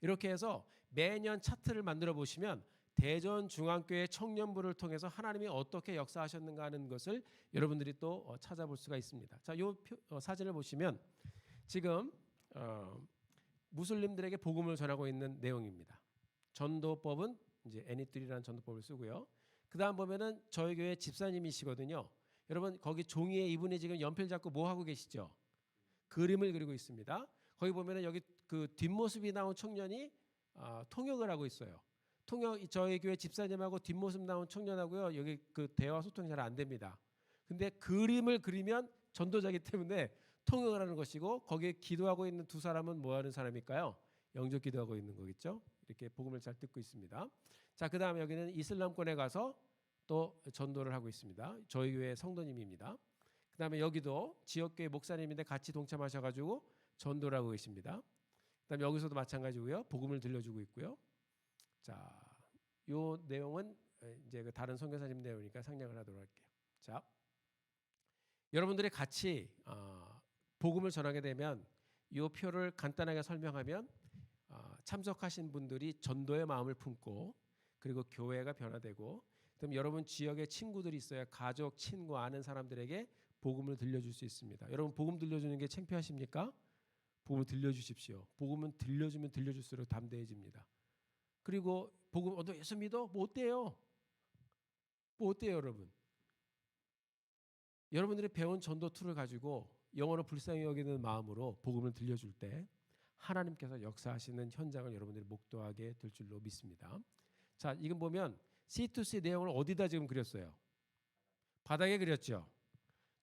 A: 이렇게 해서 매년 차트를 만들어 보시면 대전중앙교회 청년부를 통해서 하나님이 어떻게 역사하셨는가 하는 것을 여러분들이 또 찾아볼 수가 있습니다. 자, 이 사진을 보시면 지금 무슬림들에게 복음을 전하고 있는 내용입니다. 전도법은 이제 애니뜰이라는 전도법을 쓰고요. 그다음 보면은 저희 교회 집사님이시거든요. 여러분 거기 종이에 이분이 지금 연필 잡고 뭐 하고 계시죠? 그림을 그리고 있습니다. 거기 보면은 여기 그 뒷모습이 나온 청년이 통역을 하고 있어요. 저희 교회 집사님하고 뒷모습 나온 청년하고요, 여기 그 대화 소통이 잘 안 됩니다. 근데 그림을 그리면 전도자이기 때문에 통역을 하는 것이고, 거기에 기도하고 있는 두 사람은 뭐 하는 사람일까요? 영접 기도하고 있는 거겠죠. 이렇게 복음을 잘 듣고 있습니다. 자, 그다음에 여기는 이슬람권에 가서 또 전도를 하고 있습니다. 저희 교회 성도님입니다. 그다음에 여기도 지역교회 목사님인데 같이 동참하셔가지고 전도를 하고 계십니다. 그다음에 여기서도 마찬가지고요, 복음을 들려주고 있고요. 자, 요 내용은 이제 그 다른 선교사님 내용이니까 상냥을 하도록 할게요. 자, 여러분들이 같이 복음을 전하게 되면 이 표를 간단하게 설명하면 참석하신 분들이 전도의 마음을 품고, 그리고 교회가 변화되고, 그럼 여러분 지역에 친구들이 있어야 가족, 친구, 아는 사람들에게 복음을 들려줄 수 있습니다. 여러분 복음 들려주는 게 창피하십니까? 복음을 들려주십시오. 복음은 들려주면 들려줄수록 담대해집니다. 그리고 복음 너 예수 믿어? 뭐 어때요? 뭐 어때요, 여러분? 여러분들이 배운 전도 툴을 가지고 영혼을 불쌍히 여기는 마음으로 복음을 들려줄 때 하나님께서 역사하시는 현장을 여러분들이 목도하게 될 줄로 믿습니다. 자, 이건 보면 C2C 내용을 어디다 지금 그렸어요? 바닥에 그렸죠.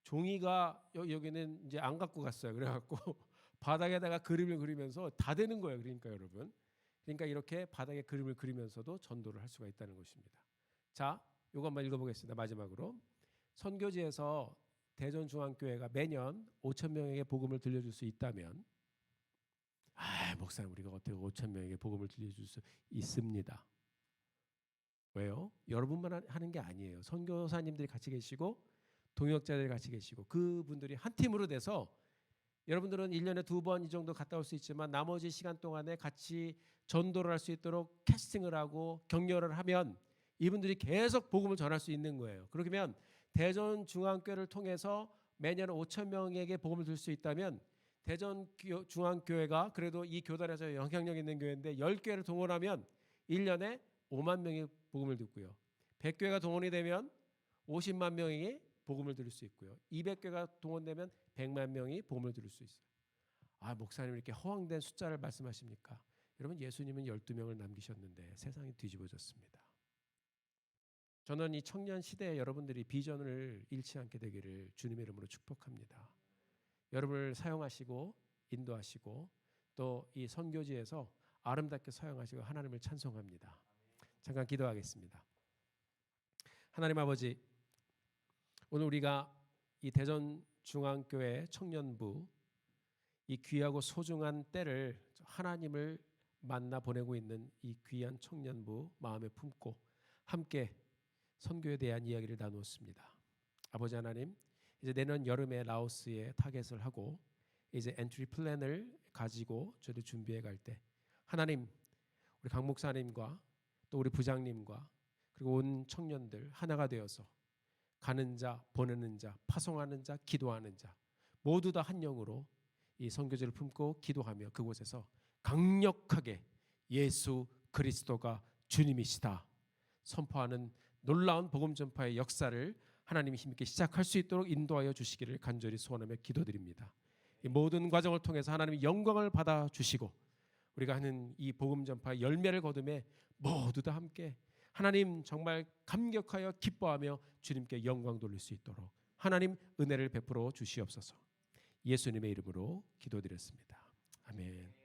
A: 종이가 여기는 이제 안 갖고 갔어요. 그래갖고 바닥에다가 그림을 그리면서 다 되는 거예요. 그러니까 여러분. 그러니까 이렇게 바닥에 그림을 그리면서도 전도를 할 수가 있다는 것입니다. 자, 이거 한번 읽어보겠습니다. 마지막으로. 선교지에서 대전중앙교회가 매년 5,000명에게 복음을 들려줄 수 있다면, 목사님 우리가 어떻게 5,000명에게 복음을 들려줄 수 있습니다. 왜요? 여러분만 하는 게 아니에요. 선교사님들이 같이 계시고 동역자들이 같이 계시고, 그분들이 한 팀으로 돼서, 여러분들은 1년에 2번 이 정도 갔다 올 수 있지만 나머지 시간 동안에 같이 전도를 할 수 있도록 캐스팅을 하고 격려를 하면 이분들이 계속 복음을 전할 수 있는 거예요. 그러면 대전중앙교회를 통해서 매년 5,000명에게 복음을 들 수 있다면, 대전중앙교회가 그래도 이 교단에서 영향력 있는 교회인데 10교회를 동원하면 1년에 5만 명이 복음을 듣고요. 100교회가 동원이 되면 50만 명이 복음을 들을 수 있고요. 200교회가 동원되면 100만 명이 복음을 들을 수 있어요. 목사님 이렇게 허황된 숫자를 말씀하십니까? 여러분 예수님은 12명을 남기셨는데 세상이 뒤집어졌습니다. 저는 이 청년 시대에 여러분들이 비전을 잃지 않게 되기를 주님의 이름으로 축복합니다. 여러분을 사용하시고 인도하시고 또 이 선교지에서 아름답게 사용하시고 하나님을 찬송합니다. 잠깐 기도하겠습니다. 하나님 아버지, 오늘 우리가 이 대전 중앙교회 청년부 이 귀하고 소중한 때를 하나님을 만나 보내고 있는 이 귀한 청년부 마음에 품고 함께 선교에 대한 이야기를 나누었습니다. 아버지 하나님, 이제 내년 여름에 라오스에 타겟을 하고 이제 엔트리 플랜을 가지고 저희들 준비해 갈 때 하나님, 우리 강 목사님과 또 우리 부장님과 그리고 온 청년들 하나가 되어서 가는 자, 보내는 자, 파송하는 자, 기도하는 자 모두 다 한 영으로 이 선교제를 품고 기도하며 그곳에서 강력하게 예수 그리스도가 주님이시다 선포하는 놀라운 복음 전파의 역사를 하나님이 힘있게 시작할 수 있도록 인도하여 주시기를 간절히 소원하며 기도드립니다. 이 모든 과정을 통해서 하나님이 영광을 받아 주시고 우리가 하는 이 복음 전파의 열매를 거두며 모두 다 함께 하나님 정말 감격하여 기뻐하며 주님께 영광 돌릴 수 있도록 하나님 은혜를 베풀어 주시옵소서. 예수님의 이름으로 기도드렸습니다. 아멘.